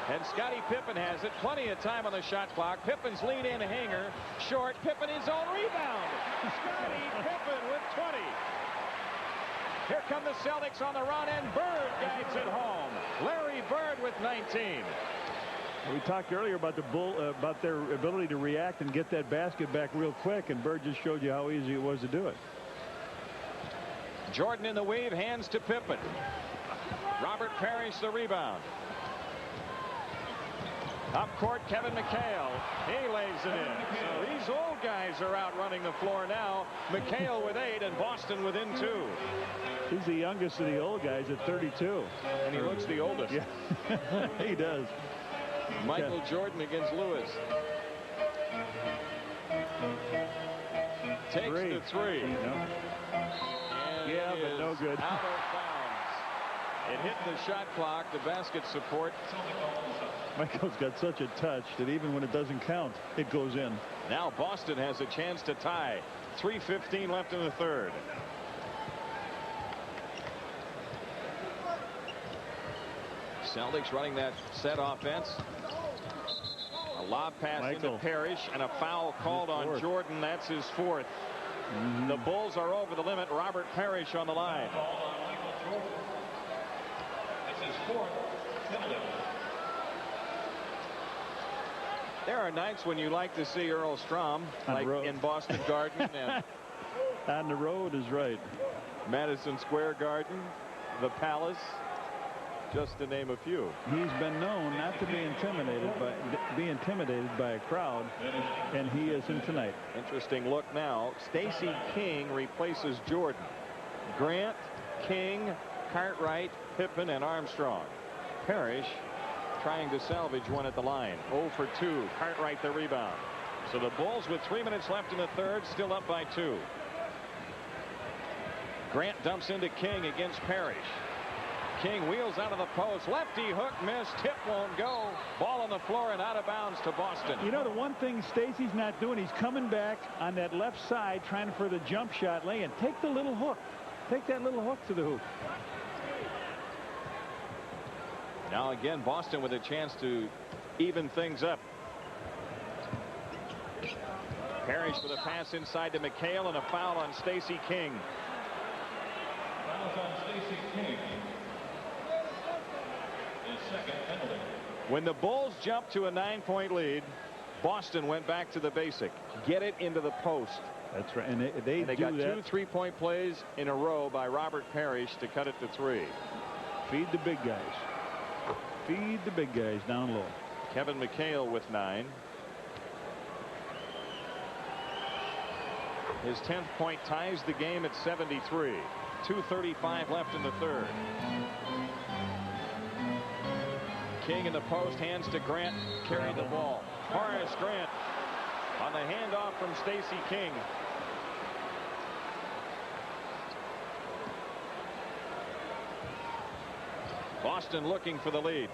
And Scottie Pippen has it. Plenty of time on the shot clock. Pippen's lean in hanger. Short. Pippen his own rebound. Scottie Pippen with 20. Here come the Celtics on the run, and Bird guides it home. Larry Bird with 19. We talked earlier about about their ability to react and get that basket back real quick, and Bird just showed you how easy it was to do it. Jordan in the weave, hands to Pippen. Robert Parrish the rebound. Up court, Kevin McHale. He lays it in. So these old guys are out running the floor now. McHale with 8 and Boston within 2. He's the youngest of the old guys at 32. And he looks the oldest. Yeah, he does. Michael Jordan against Lewis. Takes the 3. Yeah, but no good. Out of bounds. It hit the shot clock, the basket support. Michael's got such a touch that even when it doesn't count, it goes in. Now Boston has a chance to tie. 3:15 left in the third. Celtics running that set offense. A lob pass into Parrish and a foul called on Jordan. That's his 4th. The Bulls are over the limit. Robert Parrish on the line. That's his 4th penalty. There are nights when you like to see Earl Strom, like in Boston Garden and on the road is right. Madison Square Garden, the Palace, just to name a few. He's been known not to be intimidated by a crowd, and he isn't tonight. Interesting look now. Stacey King replaces Jordan. Grant, King, Cartwright, Pippen, and Armstrong. Parrish trying to salvage one at the line. 0 for 2. Cartwright the rebound. So the Bulls with 3 minutes left in the third, still up by 2. Grant dumps into King against Parrish. King wheels out of the post. Lefty hook missed. Tip won't go. Ball on the floor and out of bounds to Boston. You know, the one thing Stacey's not doing, he's coming back on that left side trying for the jump shot lay-in. Take the little hook. Take that little hook to the hoop. Now again, Boston with a chance to even things up. Parrish with a pass inside to McHale and a foul on Stacey King. Fouls on Stacey King. His 2nd penalty. When the Bulls jumped to a 9-point lead, Boston went back to the basic. Get it into the post. That's right. And they got that. 2 3-point plays in a row by Robert Parrish to cut it to 3. Feed the big guys. Feed the big guys down low. Kevin McHale with 9. His 10th point ties the game at 73. 2:35 left in the third. King in the post, hands to Grant, carried the ball. Horace Grant on the handoff from Stacey King. Boston looking for the lead.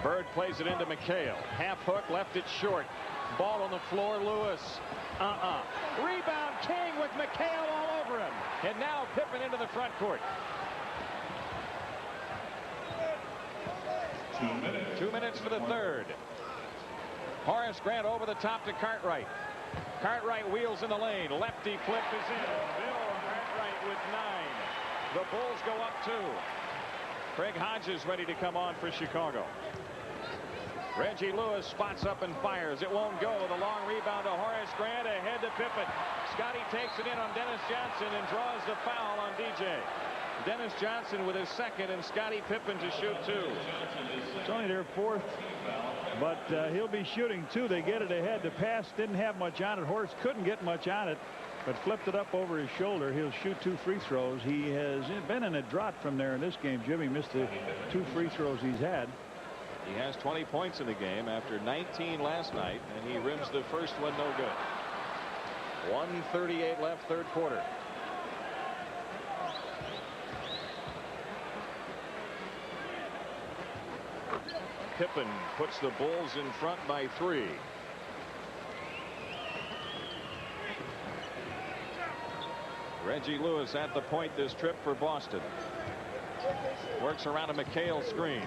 Bird plays it into McHale. Half hook, left it short. Ball on the floor, Lewis. Rebound, King with McHale all over him. And now Pippen into the front court. 2 minutes. 2 minutes for the third. Horace Grant over the top to Cartwright. Cartwright wheels in the lane. Lefty flip is in. Bill Cartwright with 9. The Bulls go up 2. Craig Hodges ready to come on for Chicago. Reggie Lewis spots up and fires. It won't go. The long rebound to Horace Grant, ahead to Pippen. Scotty takes it in on Dennis Johnson and draws the foul on DJ. Dennis Johnson with his 2nd, and Scottie Pippen to shoot 2. It's only their 4th, but he'll be shooting 2. They get it ahead. The pass didn't have much on it. Horace couldn't get much on it. but flipped it up over his shoulder. He'll shoot 2 free throws. He has been in a drought from there in this game. Jimmy missed the 2 free throws he's had. He has 20 points in the game after 19 last night, and he rims the first one no good. 1:38 left, third quarter. Pippen puts the Bulls in front by 3. Reggie Lewis at the point this trip for Boston. Works around a McHale screen.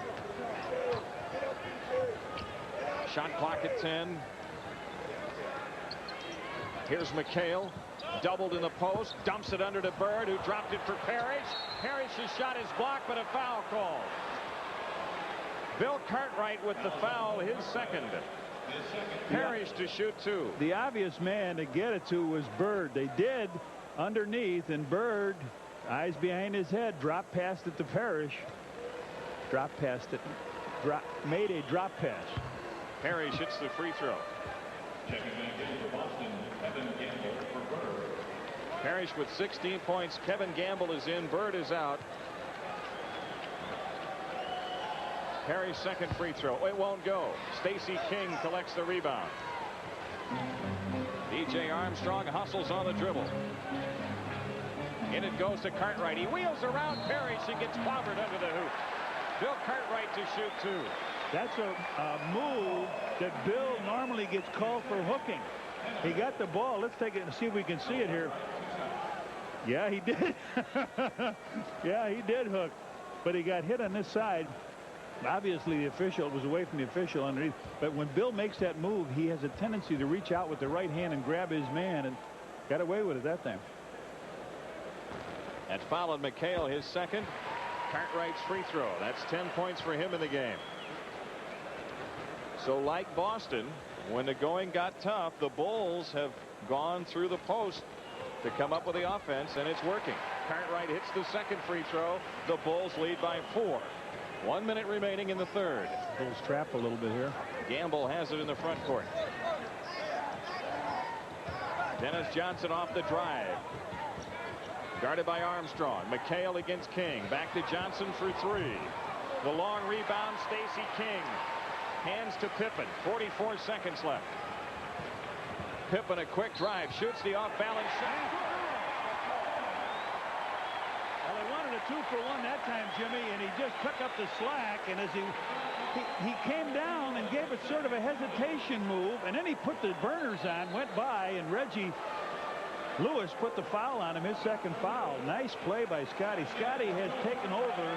Shot clock at 10. Here's McHale. Doubled in the post. Dumps it under to Bird, who dropped it for Parrish. Parrish's shot is blocked, but a foul call. Bill Cartwright with the foul, his second. Parrish to shoot 2. The obvious man to get it to was Bird. They did underneath, and Bird, eyes behind his head, dropped past it to Parrish. Dropped past it. Made a drop pass. Parrish hits the free throw. Checking back in for Boston, Kevin Gamble for Bird. Parrish with 16 points. Kevin Gamble is in. Bird is out. Parrish second free throw. It won't go. Stacey King collects the rebound. DJ Armstrong hustles on the dribble. In it goes to Cartwright. He wheels around Parrish and gets clobbered under the hoop. Bill Cartwright to shoot 2. That's a move that Bill normally gets called for hooking. He got the ball. Let's take it and see if we can see it here. Yeah, he did. Yeah, he did hook, but he got hit on this side. Obviously, the official was away from the official underneath. But when Bill makes that move, he has a tendency to reach out with the right hand and grab his man, and got away with it that time. And followed McHale, his second. Cartwright's free throw. That's 10 points for him in the game. So like Boston, when the going got tough, the Bulls have gone through the post to come up with the offense, and it's working. Cartwright hits the second free throw. The Bulls lead by 4. 1 minute remaining in the third. Bulls trap a little bit here. Gamble has it in the front court. Dennis Johnson off the drive. Guarded by Armstrong. McHale against King. Back to Johnson for 3. The long rebound, Stacey King. Hands to Pippen. 44 seconds left. Pippen a quick drive. Shoots the off-balance shot. Well, they wanted a 2-for-1 that time, Jimmy, and he just took up the slack. And as he came down and gave it sort of a hesitation move, and then he put the burners on, went by, and Reggie Lewis put the foul on him, his second foul. Nice play by Scotty. Scotty has taken over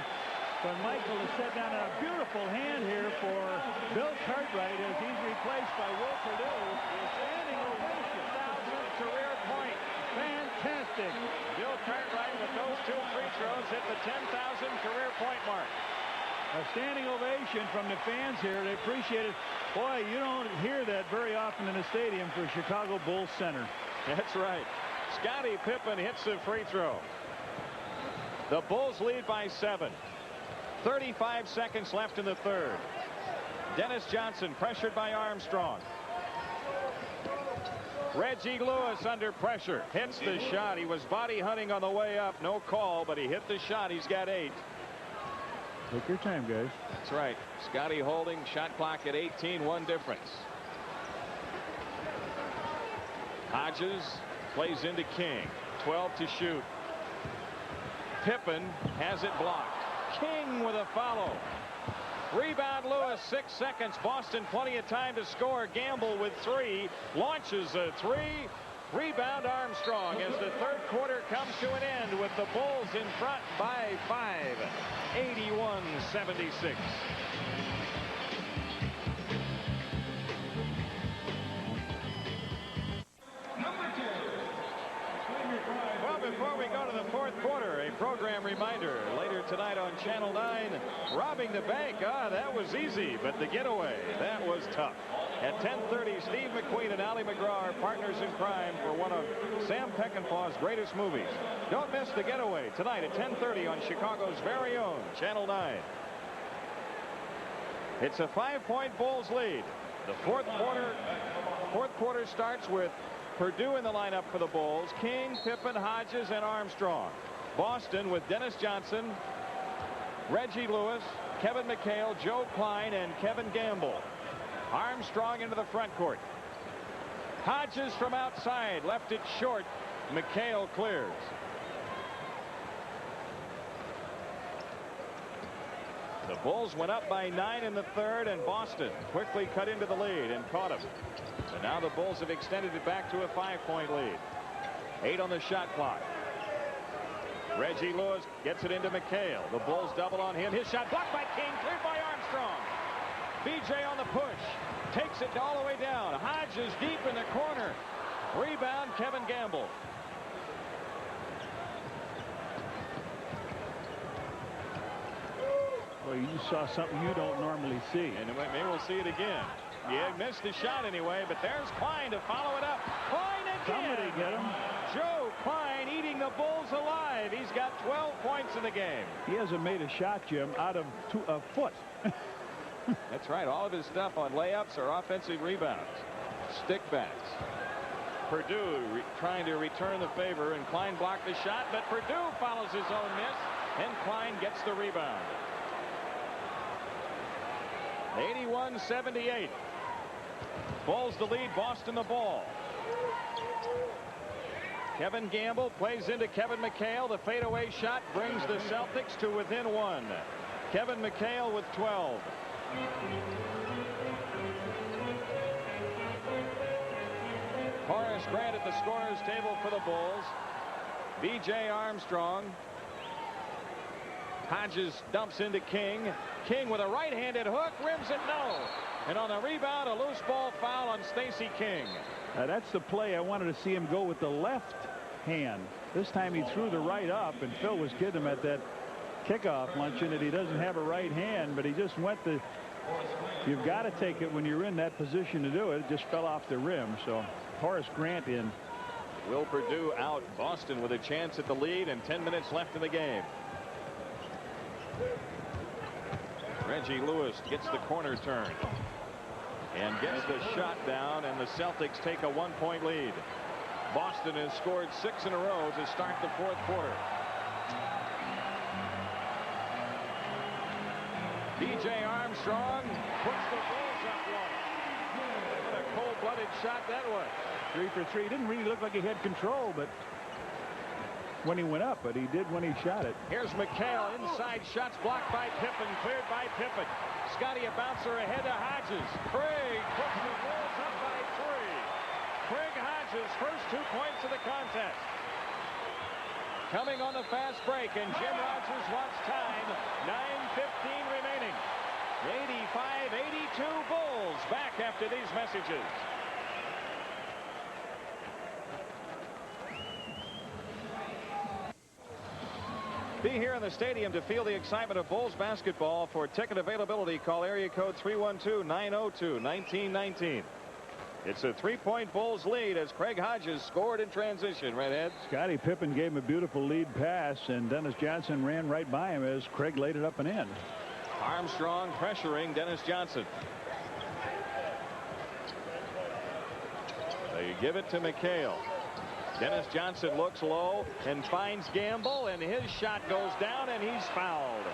when Michael is set down. A beautiful hand here for Bill Cartwright as he's replaced by Will Perdue. Standing ovation. 10,000 career point. Fantastic. Bill Cartwright with those 2 free throws hit the 10,000 career point mark. A standing ovation from the fans here. They appreciate it. Boy, you don't hear that very often in the stadium for Chicago Bulls Center. That's right. Scottie Pippen hits the free throw. The Bulls lead by 7. 35 seconds left in the third. Dennis Johnson pressured by Armstrong. Reggie Lewis under pressure. Hits the shot. He was body hunting on the way up. No call, but he hit the shot. He's got 8. Take your time, guys. That's right. Scotty holding. Shot clock at 18. 1 difference. Hodges plays into King. 12 to shoot. Pippen has it blocked. King with a follow. Rebound Lewis. 6 seconds. Boston plenty of time to score. Gamble with 3. Launches a 3. Rebound Armstrong as the third quarter comes to an end with the Bulls in front by 5. 81-76. Well, before we go to the fourth quarter, a program reminder. Later tonight on Channel 9, robbing the bank. That was easy, but the getaway, that was tough. At 10:30, Steve McQueen and Ali McGraw are partners in crime for one of Sam Peckinpah's greatest movies. Don't miss The Getaway tonight at 10:30 on Chicago's very own Channel 9. It's a 5-point Bulls lead. The fourth quarter starts with Purdue in the lineup for the Bulls. King, Pippen, Hodges, and Armstrong. Boston with Dennis Johnson, Reggie Lewis, Kevin McHale, Joe Klein, and Kevin Gamble. Armstrong into the front court. Hodges from outside left it short. McHale clears. The Bulls went up by 9 in the third, and Boston quickly cut into the lead and caught him. And now the Bulls have extended it back to a 5-point lead. 8 on the shot clock. Reggie Lewis gets it into McHale. The Bulls double on him. His shot blocked by King, cleared by Armstrong. BJ on the push. Takes it all the way down. Hodges deep in the corner. Rebound, Kevin Gamble. Well, you saw something you don't normally see. And maybe we'll see it again. Yeah, missed the shot anyway, but there's Klein to follow it up. Klein again. Somebody get him. Joe Klein eating the Bulls alive. He's got 12 points in the game. He hasn't made a shot, Jim, out of a foot. That's right. All of his stuff on layups or offensive rebounds. Stickbacks. Purdue trying to return the favor, and Klein blocked the shot, but Purdue follows his own miss, and Klein gets the rebound. 81-78. Bulls the lead. Boston the ball. Kevin Gamble plays into Kevin McHale. The fadeaway shot brings the Celtics to within 1. Kevin McHale with 12. Horace Grant at the scorer's table for the Bulls. B.J. Armstrong. Hodges dumps into King. King with a right-handed hook, rims it, no. And on the rebound, a loose ball foul on Stacey King. That's the play I wanted to see him go with the left hand. This time he threw the right up, and Phil was kidding him at that kickoff luncheon that he doesn't have a right hand, but he just went the. You've got to take it when you're in that position to do it. It just fell off the rim. So Horace Grant in. Will Purdue out. Boston with a chance at the lead, and 10 minutes left in the game. Reggie Lewis gets the corner turn and gets the shot down, and the Celtics take a 1-point lead. Boston has scored 6 in a row to start the fourth quarter. B.J. Armstrong puts the Bulls up 1. What a cold-blooded shot that was. 3 for 3. Didn't really look like he had control, but when he went up, but he did when he shot it. Here's McHale. Inside shots blocked by Pippen, cleared by Pippen. Scotty a bouncer ahead to Hodges. Craig puts the Bulls up by 3. Craig Hodges first 2 points of the contest. Coming on the fast break, and Jim Rogers wants time. 9:15 remaining. 85-82 Bulls back after these messages. Be here in the stadium to feel the excitement of Bulls basketball. For ticket availability, call area code 312-902-1919. It's a 3-point Bulls lead as Craig Hodges scored in transition. Redhead. Scottie Pippen gave him a beautiful lead pass, and Dennis Johnson ran right by him as Craig laid it up and in. Armstrong pressuring Dennis Johnson. They give it to McHale. Dennis Johnson looks low and finds Gamble, and his shot goes down, and he's fouled.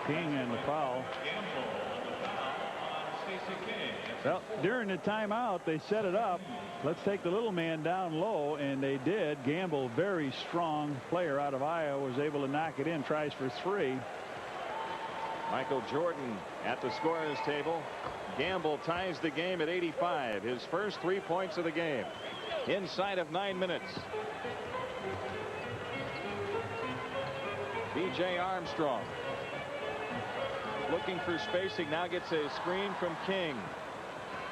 King and the foul. Well, during the timeout, they set it up. Let's take the little man down low, and they did. Gamble, very strong player out of Iowa, was able to knock it in. Tries for 3. Michael Jordan at the scorer's table. Gamble ties the game at 85. His first 3 points of the game. Inside of 9 minutes. B.J. Armstrong looking for spacing. Now gets a screen from King.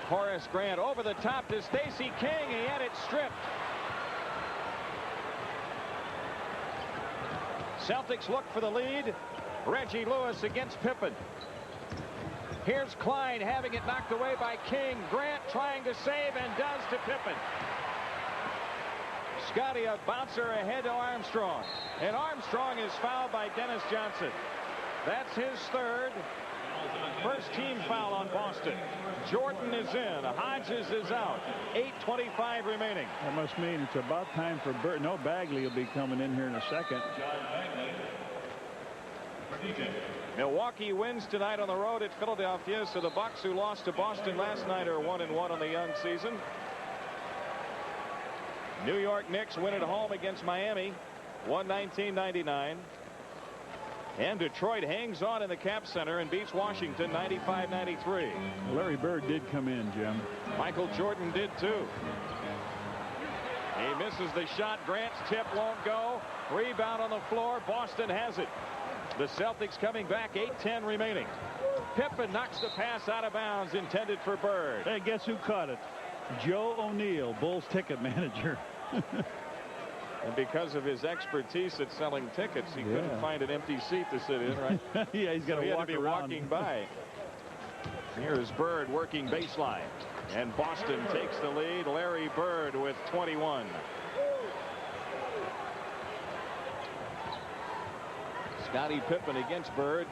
Horace Grant over the top to Stacey King. He had it stripped. Celtics look for the lead. Reggie Lewis against Pippen. Here's Klein having it knocked away by King. Grant trying to save, and does to Pippen. Scotty a bouncer ahead to Armstrong, and Armstrong is fouled by Dennis Johnson. That's his third. First team foul on Boston. Jordan is in. Hodges is out. 8:25 remaining. That must mean it's about time for Bird. No, Bagley will be coming in here in a second. Milwaukee wins tonight on the road at Philadelphia, so the Bucks, who lost to Boston last night, are 1-1 on the young season. New York Knicks win at home against Miami, 119-99. And Detroit hangs on in the Cap Center and beats Washington 95-93. Larry Bird did come in, Jim. Michael Jordan did too. He misses the shot. Grant's tip won't go. Rebound on the floor. Boston has it. The Celtics coming back. 8:10 remaining. Pippen knocks the pass out of bounds, intended for Bird. Hey, guess who caught it? Joe O'Neill, Bulls ticket manager. And because of his expertise at selling tickets, he couldn't find an empty seat to sit in, right? Yeah, he's got to be around. walking by. Here's Bird working baseline. And Boston takes the lead. Larry Bird with 21. Scottie Pippen against Bird.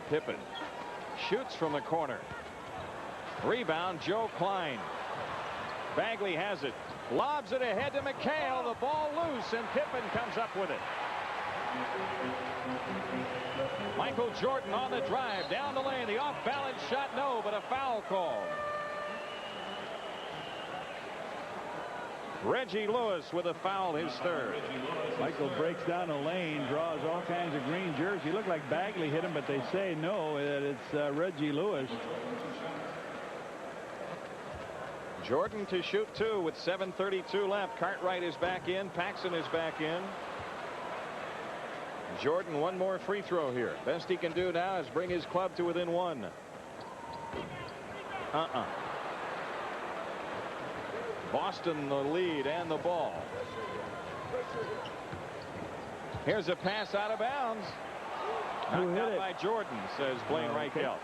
Pippen shoots from the corner. Rebound, Joe Klein. Bagley has it. Lobs it ahead to McHale. The ball loose, and Pippen comes up with it. Michael Jordan on the drive down the lane. The off-balance shot, no, but a foul call. Reggie Lewis with a foul, his third. Michael breaks down a lane, draws all kinds of green jerseys. He looked like Bagley hit him, but they say no, that it's Reggie Lewis. Jordan to shoot two with 7:32 left. Cartwright is back in. Paxson is back in. Jordan, one more free throw here. Best he can do now is bring his club to within one. Boston the lead and the ball. Here's a pass out of bounds. Knocked out by Jordan, says Blaine Reichelt.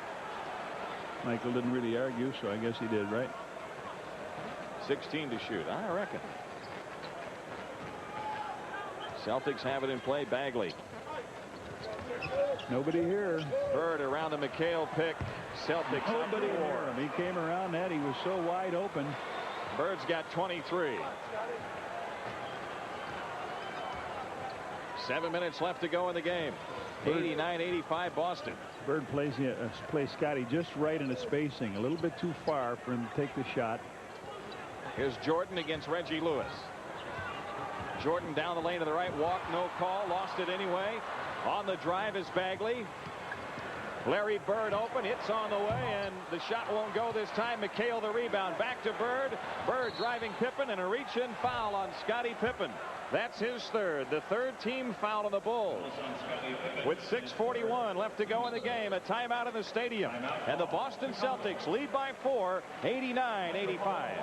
Michael didn't really argue, so I guess he did, right? 16 to shoot, I reckon. Celtics have it in play. Bagley. Nobody here. Bird around the McHale pick. Celtics. Nobody near him. He came around that. He was so wide open. Bird's got 23. 7 minutes left to go in the game. 89-85 Boston. Bird plays Scotty just right in the spacing. A little bit too far for him to take the shot. Here's Jordan against Reggie Lewis. Jordan down the lane to the right. Walk, no call. Lost it anyway. On the drive is Bagley. Larry Bird open. It's on the way, and the shot won't go this time. McHale the rebound. Back to Bird. Bird driving Pippen, and a reach-in foul on Scottie Pippen. That's his third. The third team foul on the Bulls. With 6:41 left to go in the game. A timeout in the stadium. And the Boston Celtics lead by 4, 89-85.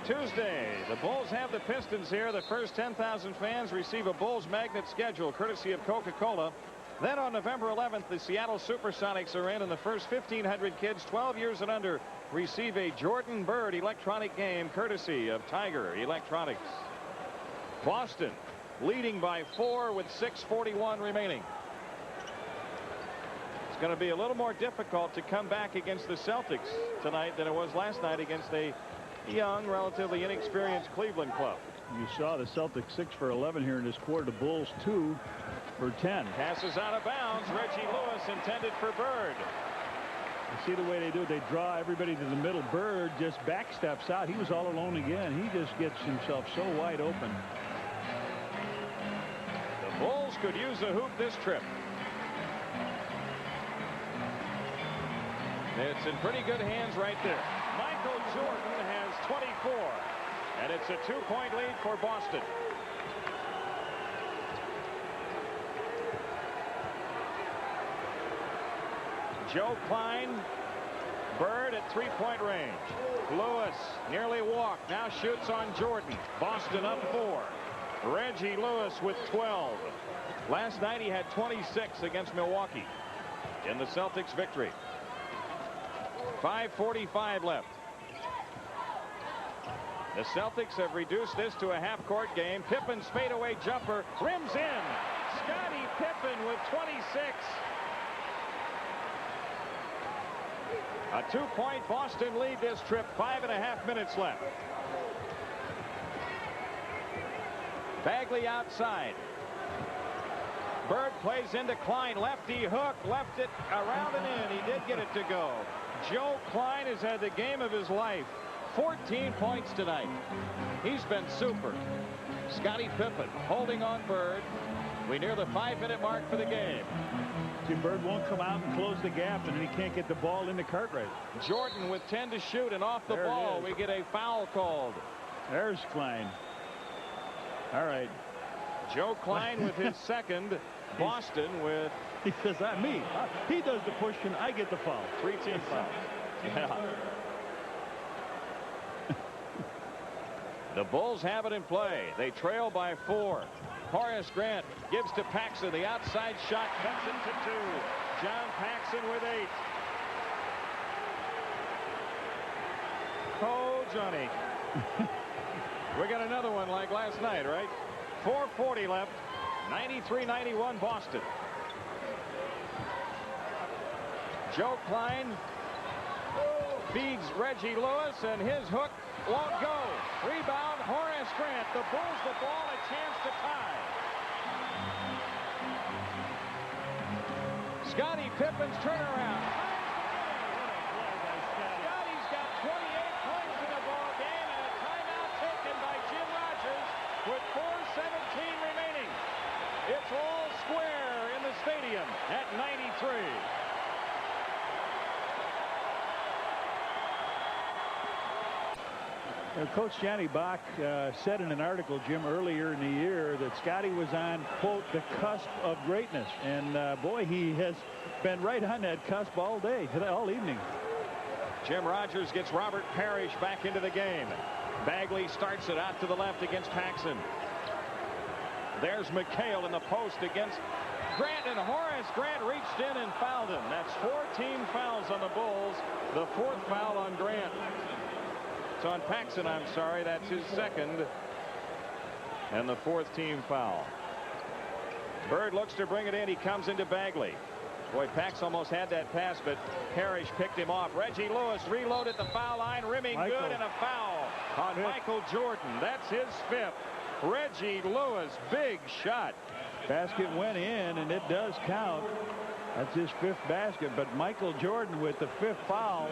Tuesday, the Bulls have the Pistons here. The first 10,000 fans receive a Bulls magnet schedule courtesy of Coca-Cola. Then on November 11th, the Seattle Supersonics are in, and the first 1,500 kids 12 years and under receive a Jordan Bird electronic game courtesy of Tiger Electronics. Boston leading by 4 with 6:41 remaining. It's going to be a little more difficult to come back against the Celtics tonight than it was last night against a young, relatively inexperienced Cleveland club. You saw the Celtics 6 for 11 here in this quarter. The Bulls 2 for 10. Passes out of bounds. Reggie Lewis intended for Bird. You see the way they do it. They draw everybody to the middle. Bird just backsteps out. He was all alone again. He just gets himself so wide open. The Bulls could use a hoop this trip. It's in pretty good hands right there. Michael Jordan has 24, and it's a 2-point lead for Boston. Joe Klein. Bird at 3-point range. Lewis nearly walked. Now shoots on Jordan. Boston up 4. Reggie Lewis with 12. Last night he had 26 against Milwaukee in the Celtics victory. 5:45 left. The Celtics have reduced this to a half-court game. Pippen's fadeaway jumper rims in. Scottie Pippen with 26. A 2-point Boston lead this trip. 5.5 minutes left. Bagley outside. Bird plays into Klein. Lefty hook. Left it around and in. He did get it to go. Joe Klein has had the game of his life. 14 points tonight. He's been super. Scottie Pippen holding on Bird. We near the 5-minute mark for the game. See, Bird won't come out and close the gap, and then he can't get the ball into Cartwright. Jordan with 10 to shoot, and off the ball we get a foul called. There's Klein. All right. Joe Klein with his second. Boston with. He says, not me. He does the pushing. I get the foul. 3-team foul. Yeah. The Bulls have it in play. They trail by 4. Horace Grant gives to Paxson. The outside shot cuts it to 2. John Paxson with 8. Oh, Johnny. We got another one like last night, right? 4:40 left. 93-91 Boston. Joe Klein feeds Reggie Lewis, and his hook won't go. Rebound, Horace Grant. The Bulls the ball, a chance to tie. Scottie Pippen's turnaround. Scottie's got 28 points in the ball game, and a timeout taken by Jim Rogers with 4:17 remaining. It's all square in the stadium at 93. Coach Johnny Bach said in an article, Jim, earlier in the year that Scottie was on, quote, the cusp of greatness. And, boy, he has been right on that cusp all day, all evening. Jim Rogers gets Robert Parrish back into the game. Bagley starts it out to the left against Paxson. There's McHale in the post against Grant, and Horace Grant reached in and fouled him. That's 4 team fouls on the Bulls. The 4th foul on Grant. It's on Paxson, I'm sorry. That's his second. And the 4th team foul. Bird looks to bring it in. He comes into Bagley. Boy, Pax almost had that pass, but Parrish picked him off. Reggie Lewis reloaded the foul line, rimming good, and a foul on Michael Jordan. That's his 5th. Reggie Lewis, big shot. Basket went in, and it does count. That's his 5th basket, but Michael Jordan with the 5th foul.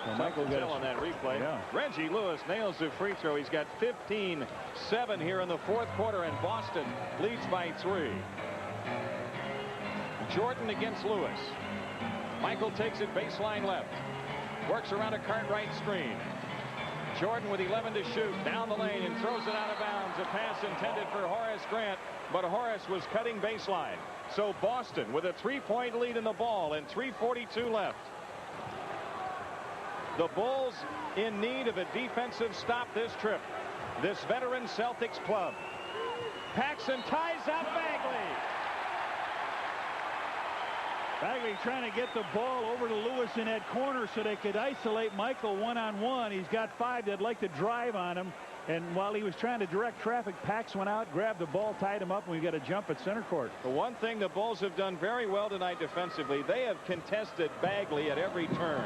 Well, Michael got on that replay. Yeah. Reggie Lewis nails the free throw. He's got 15-7 here in the 4th quarter, and Boston leads by 3. Jordan against Lewis. Michael takes it baseline left. Works around a Cartwright screen. Jordan with 11 to shoot down the lane and throws it out of bounds. A pass intended for Horace Grant, but Horace was cutting baseline. So Boston with a 3-point lead in the ball and 3:42 left. The Bulls in need of a defensive stop this trip. This veteran Celtics club. Paxson ties up Bagley. Bagley trying to get the ball over to Lewis in that corner so they could isolate Michael one-on-one. He's got 5 that'd like to drive on him. And while he was trying to direct traffic, Pax went out, grabbed the ball, tied him up, and we got a jump at center court. The one thing the Bulls have done very well tonight defensively, they have contested Bagley at every turn.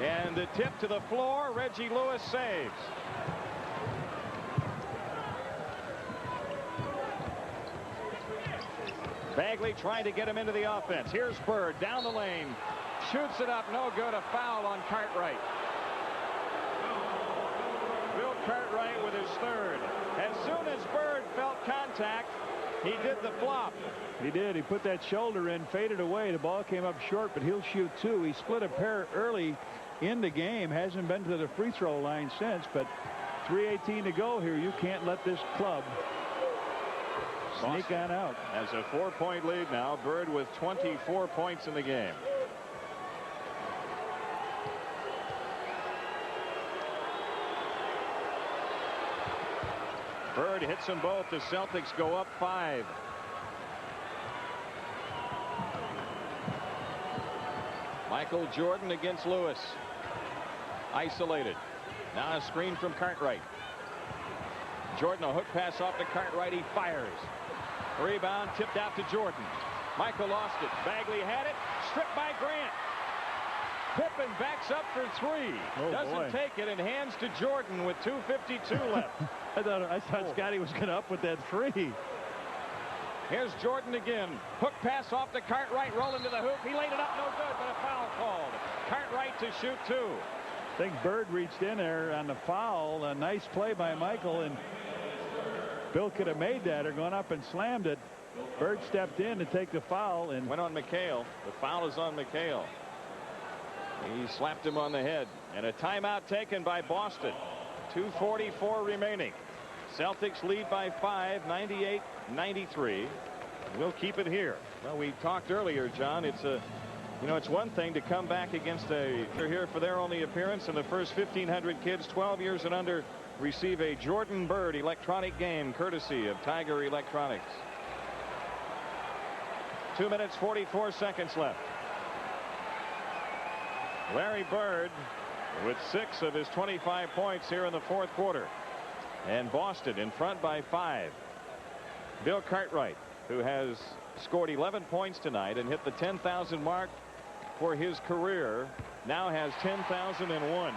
And the tip to the floor, Reggie Lewis saves. Bagley trying to get him into the offense. Here's Bird down the lane. Shoots it up, no good. A foul on Cartwright. Bill Cartwright with his 3rd. As soon as Bird felt contact, he did the flop. He did. He put that shoulder in, faded away. The ball came up short, but he'll shoot 2. He split a pair early in the game. Hasn't been to the free throw line since, but 3:18 to go here. You can't let this club sneak on out. Has a 4-point lead now. Bird with 24 points in the game. Bird hits them both. The Celtics go up 5. Michael Jordan against Lewis. Isolated. Now a screen from Cartwright. Jordan, a hook pass off to Cartwright. He fires. Rebound tipped out to Jordan. Michael lost it. Bagley had it. Stripped by Grant. Pippen backs up for three. Doesn't take it and hands to Jordan with 2:52 left. I thought Scotty was going to up with that three. Here's Jordan again. Hook pass off to Cartwright. Roll into the hoop. He laid it up. No good, but a foul called. Cartwright to shoot two. I think Bird reached in there on the foul. A nice play by Michael, and Bill could have made that or gone up and slammed it. Bird stepped in to take the foul and went on McHale. The foul is on McHale. He slapped him on the head. And a timeout taken by Boston. 2:44 remaining. Celtics lead by 5, 98-93. We'll keep it here. Well, we talked earlier, John. It's one thing to come back against they're here for their only appearance, and the first 1,500 kids 12 years and under receive a Jordan Bird electronic game courtesy of Tiger Electronics. 2 minutes 44 seconds left. Larry Bird with 6 of his 25 points here in the fourth quarter. And Boston in front by 5. Bill Cartwright, who has scored 11 points tonight and hit the 10,000 mark for his career, now has 10,001.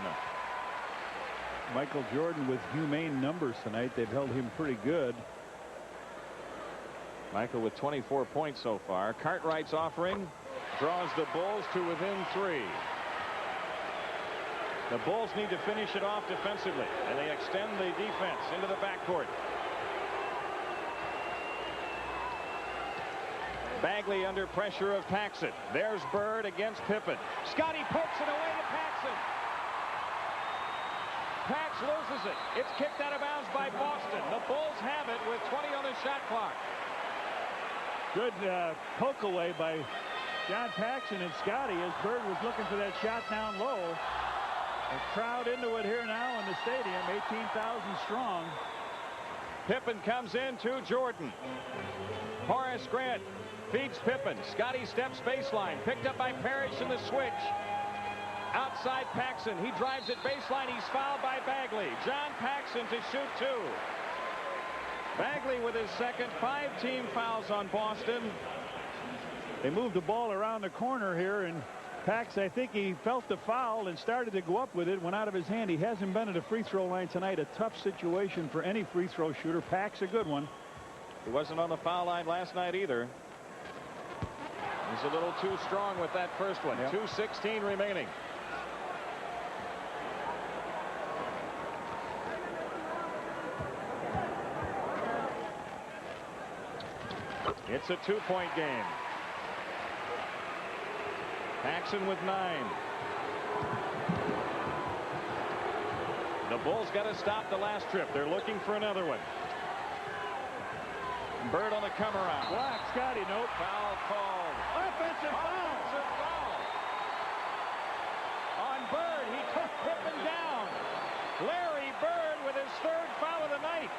Michael Jordan with humane numbers tonight. They've held him pretty good. Michael with 24 points so far. Cartwright's offering draws the Bulls to within 3. The Bulls need to finish it off defensively, and they extend the defense into the backcourt. Bagley under pressure of Paxson. There's Bird against Pippen. Scotty pokes it away to Paxson. Pax loses it. It's kicked out of bounds by Boston. The Bulls have it with 20 on the shot clock. Good poke away by John Paxson and Scotty as Bird was looking for that shot down low. A crowd into it here now in the stadium, 18,000 strong. Pippen comes in to Jordan. Horace Grant feeds Pippen. Scotty steps baseline. Picked up by Parrish in the switch. Outside Paxson. He drives it baseline. He's fouled by Bagley. John Paxson to shoot two. Bagley with his second. 5 team fouls on Boston. They moved the ball around the corner here, and Pax, I think he felt the foul and started to go up with it. Went out of his hand. He hasn't been at a free throw line tonight. A tough situation for any free throw shooter. Pax a good one. He wasn't on the foul line last night either. He's a little too strong with that first one. Yep. 2:16 remaining. It's a 2-point game. Paxson with 9. The Bulls got to stop the last trip. They're looking for another one. Bird on the come around. Block, Scotty, nope. Foul called. Offensive foul. Offensive foul. On Bird, he took Pippen down. Larry Bird with his 3rd foul of the night.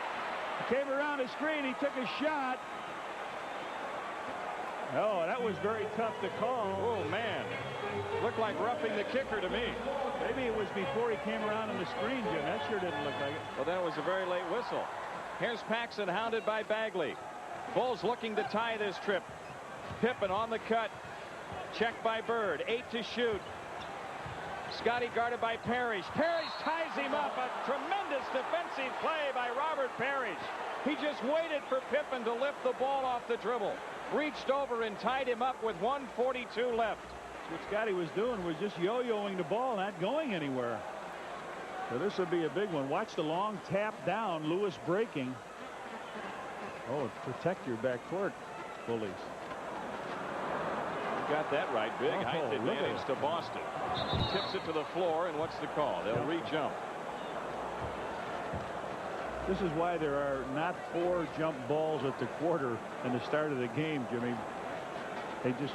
He came around the screen. He took a shot. Oh, that was very tough to call. Oh, man. Looked like roughing the kicker to me. Maybe it was before he came around on the screen, Jim. That sure didn't look like it. Well, that was a very late whistle. Here's Paxson hounded by Bagley. Bulls looking to tie this trip. Pippen on the cut. Checked by Bird. 8 to shoot. Scotty guarded by Parrish. Parrish ties him up. A tremendous defensive play by Robert Parrish. He just waited for Pippen to lift the ball off the dribble. Reached over and tied him up with 1:42 left. What Scotty was doing was just yo-yoing the ball, not going anywhere. So this would be a big one. Watch the long tap down. Lewis breaking. Oh, protect your backcourt, bullies. You got that right. Big height advantage to Boston. Tips it to the floor, and what's the call? They'll re-jump. This is why there are not 4 jump balls at the quarter in the start of the game, Jimmy. They just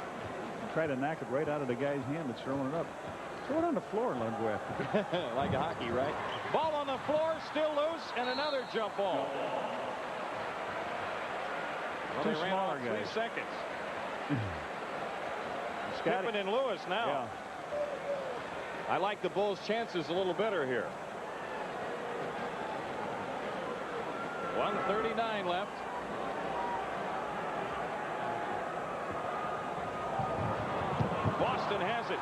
try to knock it right out of the guy's hand that's throwing it up. Throw it on the floor and let him go after it. Like hockey, right? Ball on the floor, still loose, and another jump ball. Well, they ran off 3 seconds. Pippen and Lewis now. I like the Bulls' chances a little better here. 1:39 left. Boston has it.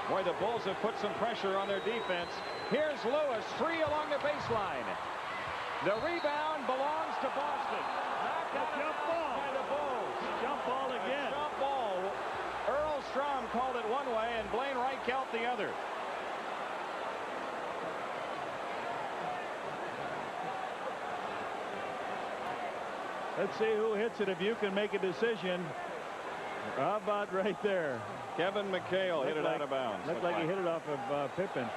Boy, the Bulls have put some pressure on their defense. Here's Lewis, free along the baseline. The rebound belongs to Boston. Knocked out Jump ball by the Bulls. Jump ball again. A jump ball. Earl Strom called it one way and Blaine Reichelt the other. Let's see who hits it if you can make a decision. How about right there? Kevin McHale hit it out of bounds. Looked like he hit it off of Pippen.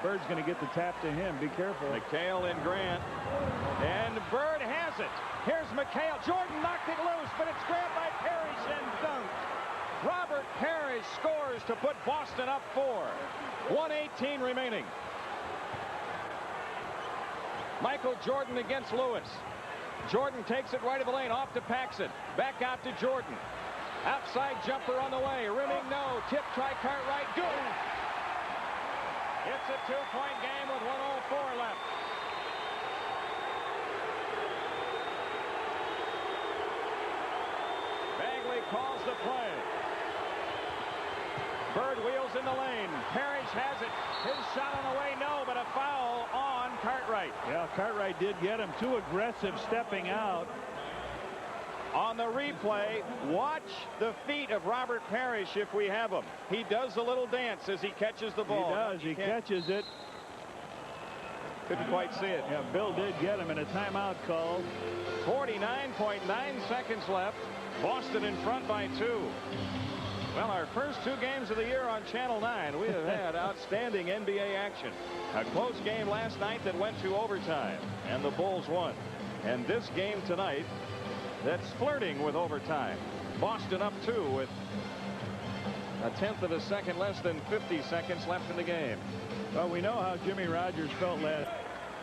Bird's going to get the tap to him. Be careful. McHale and Grant. And Bird has it. Here's McHale. Jordan knocked it loose, but it's grabbed by Parrish and dunked. Robert Parrish scores to put Boston up 4. 1:18 remaining. Michael Jordan against Lewis. Jordan takes it right of the lane, off to Paxson. Back out to Jordan. Outside jumper on the way. Rimming no. Tip try Cartwright. Good. It's a 2-point game with 1:04 left. Bagley calls the play. Bird wheels in the lane. Parrish has it. His shot on the way, no, but a foul on Cartwright. Yeah, Cartwright did get him too aggressive stepping out. On the replay, watch the feet of Robert Parrish if we have them. He does a little dance as he catches the ball. He does. He catches it. Couldn't quite see it. Yeah, Bill did get him in a timeout call. 49.9 seconds left. Boston in front by 2. Well, our first 2 games of the year on Channel 9, we have had outstanding NBA action. A close game last night that went to overtime, and the Bulls won. And this game tonight, that's flirting with overtime. Boston up 2 with a 1/10 of a second less than 50 seconds left in the game. Well, we know how Jimmy Rogers felt last.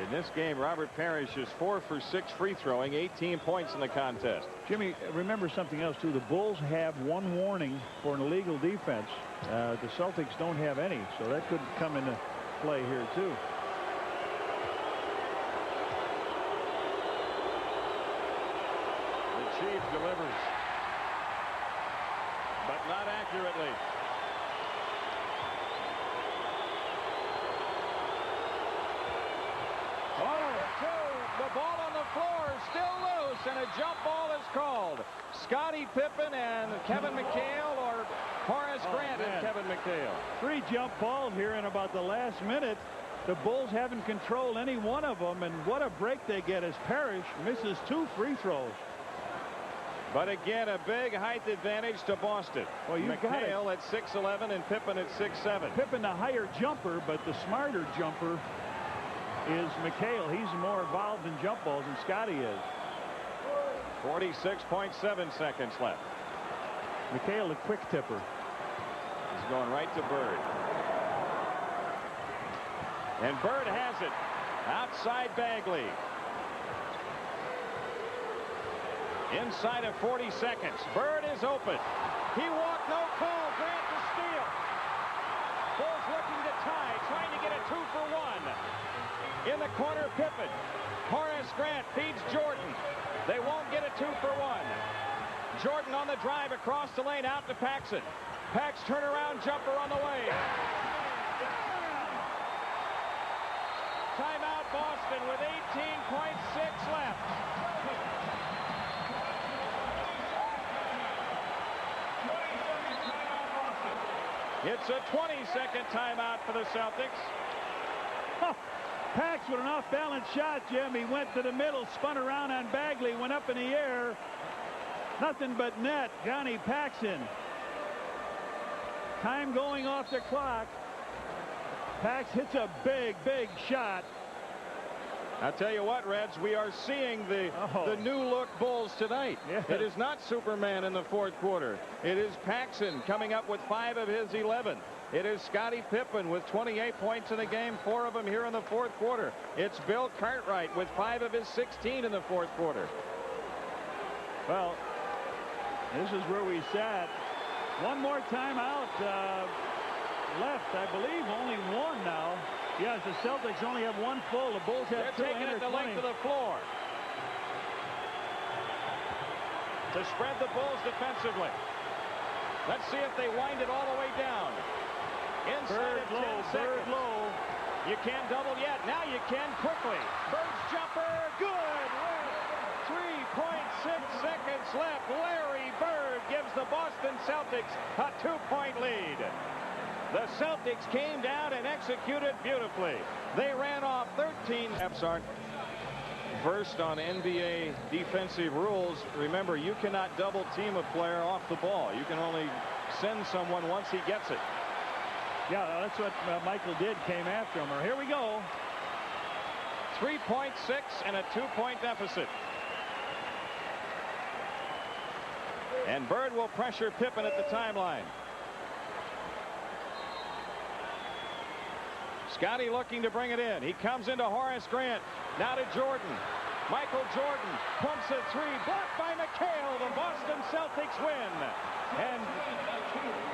In this game, Robert Parrish is 4 for 6 free throwing, 18 points in the contest. Jimmy, remember something else, too. The Bulls have 1 warning for an illegal defense. The Celtics don't have any, so that could come into play here, too. The Chief delivers, but not accurately. The ball on the floor, still loose, and a jump ball is called. Scottie Pippen and Kevin McHale, or Horace Grant and Kevin McHale. 3 jump balls here in about the last minute. The Bulls haven't controlled any one of them, and what a break they get as Parrish misses 2 free throws. But again, a big height advantage to Boston. Well, you got it. McHale at 6'11" and Pippen at 6'7". Pippen the higher jumper, but the smarter jumper is McHale. He's more involved in jump balls than Scottie is. 46.7 seconds left. McHale, the quick tipper. He's going right to Bird. And Bird has it. Outside Bagley. Inside of 40 seconds. Bird is open. He walked, no call. Grant to steal. Bulls looking to tie, trying to get a 2-for-1. In the corner, Pippen. Horace Grant feeds Jordan. They won't get a 2-for-1. Jordan on the drive across the lane out to Paxson. Pax turnaround jumper on the way. Timeout Boston with 18.6 left. It's a 20-second timeout for the Celtics. Pax with an off-balance shot, Jim. He went to the middle, spun around on Bagley, went up in the air. Nothing but net. Johnny Paxson. Time going off the clock. Pax hits a big, big shot. I'll tell you what, Reds, we are seeing the new look Bulls tonight. Yes. It is not Superman in the 4th quarter. It is Paxson coming up with 5 of his 11. It is Scottie Pippen with 28 points in the game, 4 of them here in the 4th quarter. It's Bill Cartwright with 5 of his 16 in the 4th quarter. Well, This is where we sat. One more timeout left. I believe only one now. Yes, the Celtics only have one full. The Bulls have two. They're taking it the length of the floor to spread the Bulls defensively. Let's see if they wind it all the way down. Inside of 10 seconds. Bird low. You can't double yet. Now you can quickly. Bird's jumper, good. With 3.6 seconds left, Larry Bird gives the Boston Celtics a 2-point lead. The Celtics came down and executed beautifully. They ran off 13. Refs aren't versed on NBA defensive rules. Remember, you cannot double team a player off the ball. You can only send someone once he gets it. Yeah, that's what Michael did, came after him. Here we go. 3.6 and a 2-point deficit. And Bird will pressure Pippen at the timeline. Scotty looking to bring it in. He comes into Horace Grant. Now to Jordan. Michael Jordan pumps a three. Blocked by McHale. The Boston Celtics win. And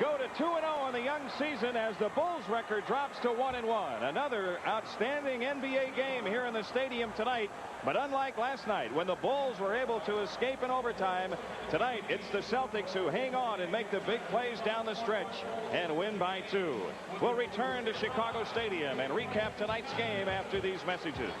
go to 2-0 in the young season as the Bulls record drops to 1-1. Another outstanding NBA game here in the stadium tonight. But unlike last night when the Bulls were able to escape in overtime, tonight it's the Celtics who hang on and make the big plays down the stretch and win by 2. We'll return to Chicago Stadium and recap tonight's game after these messages.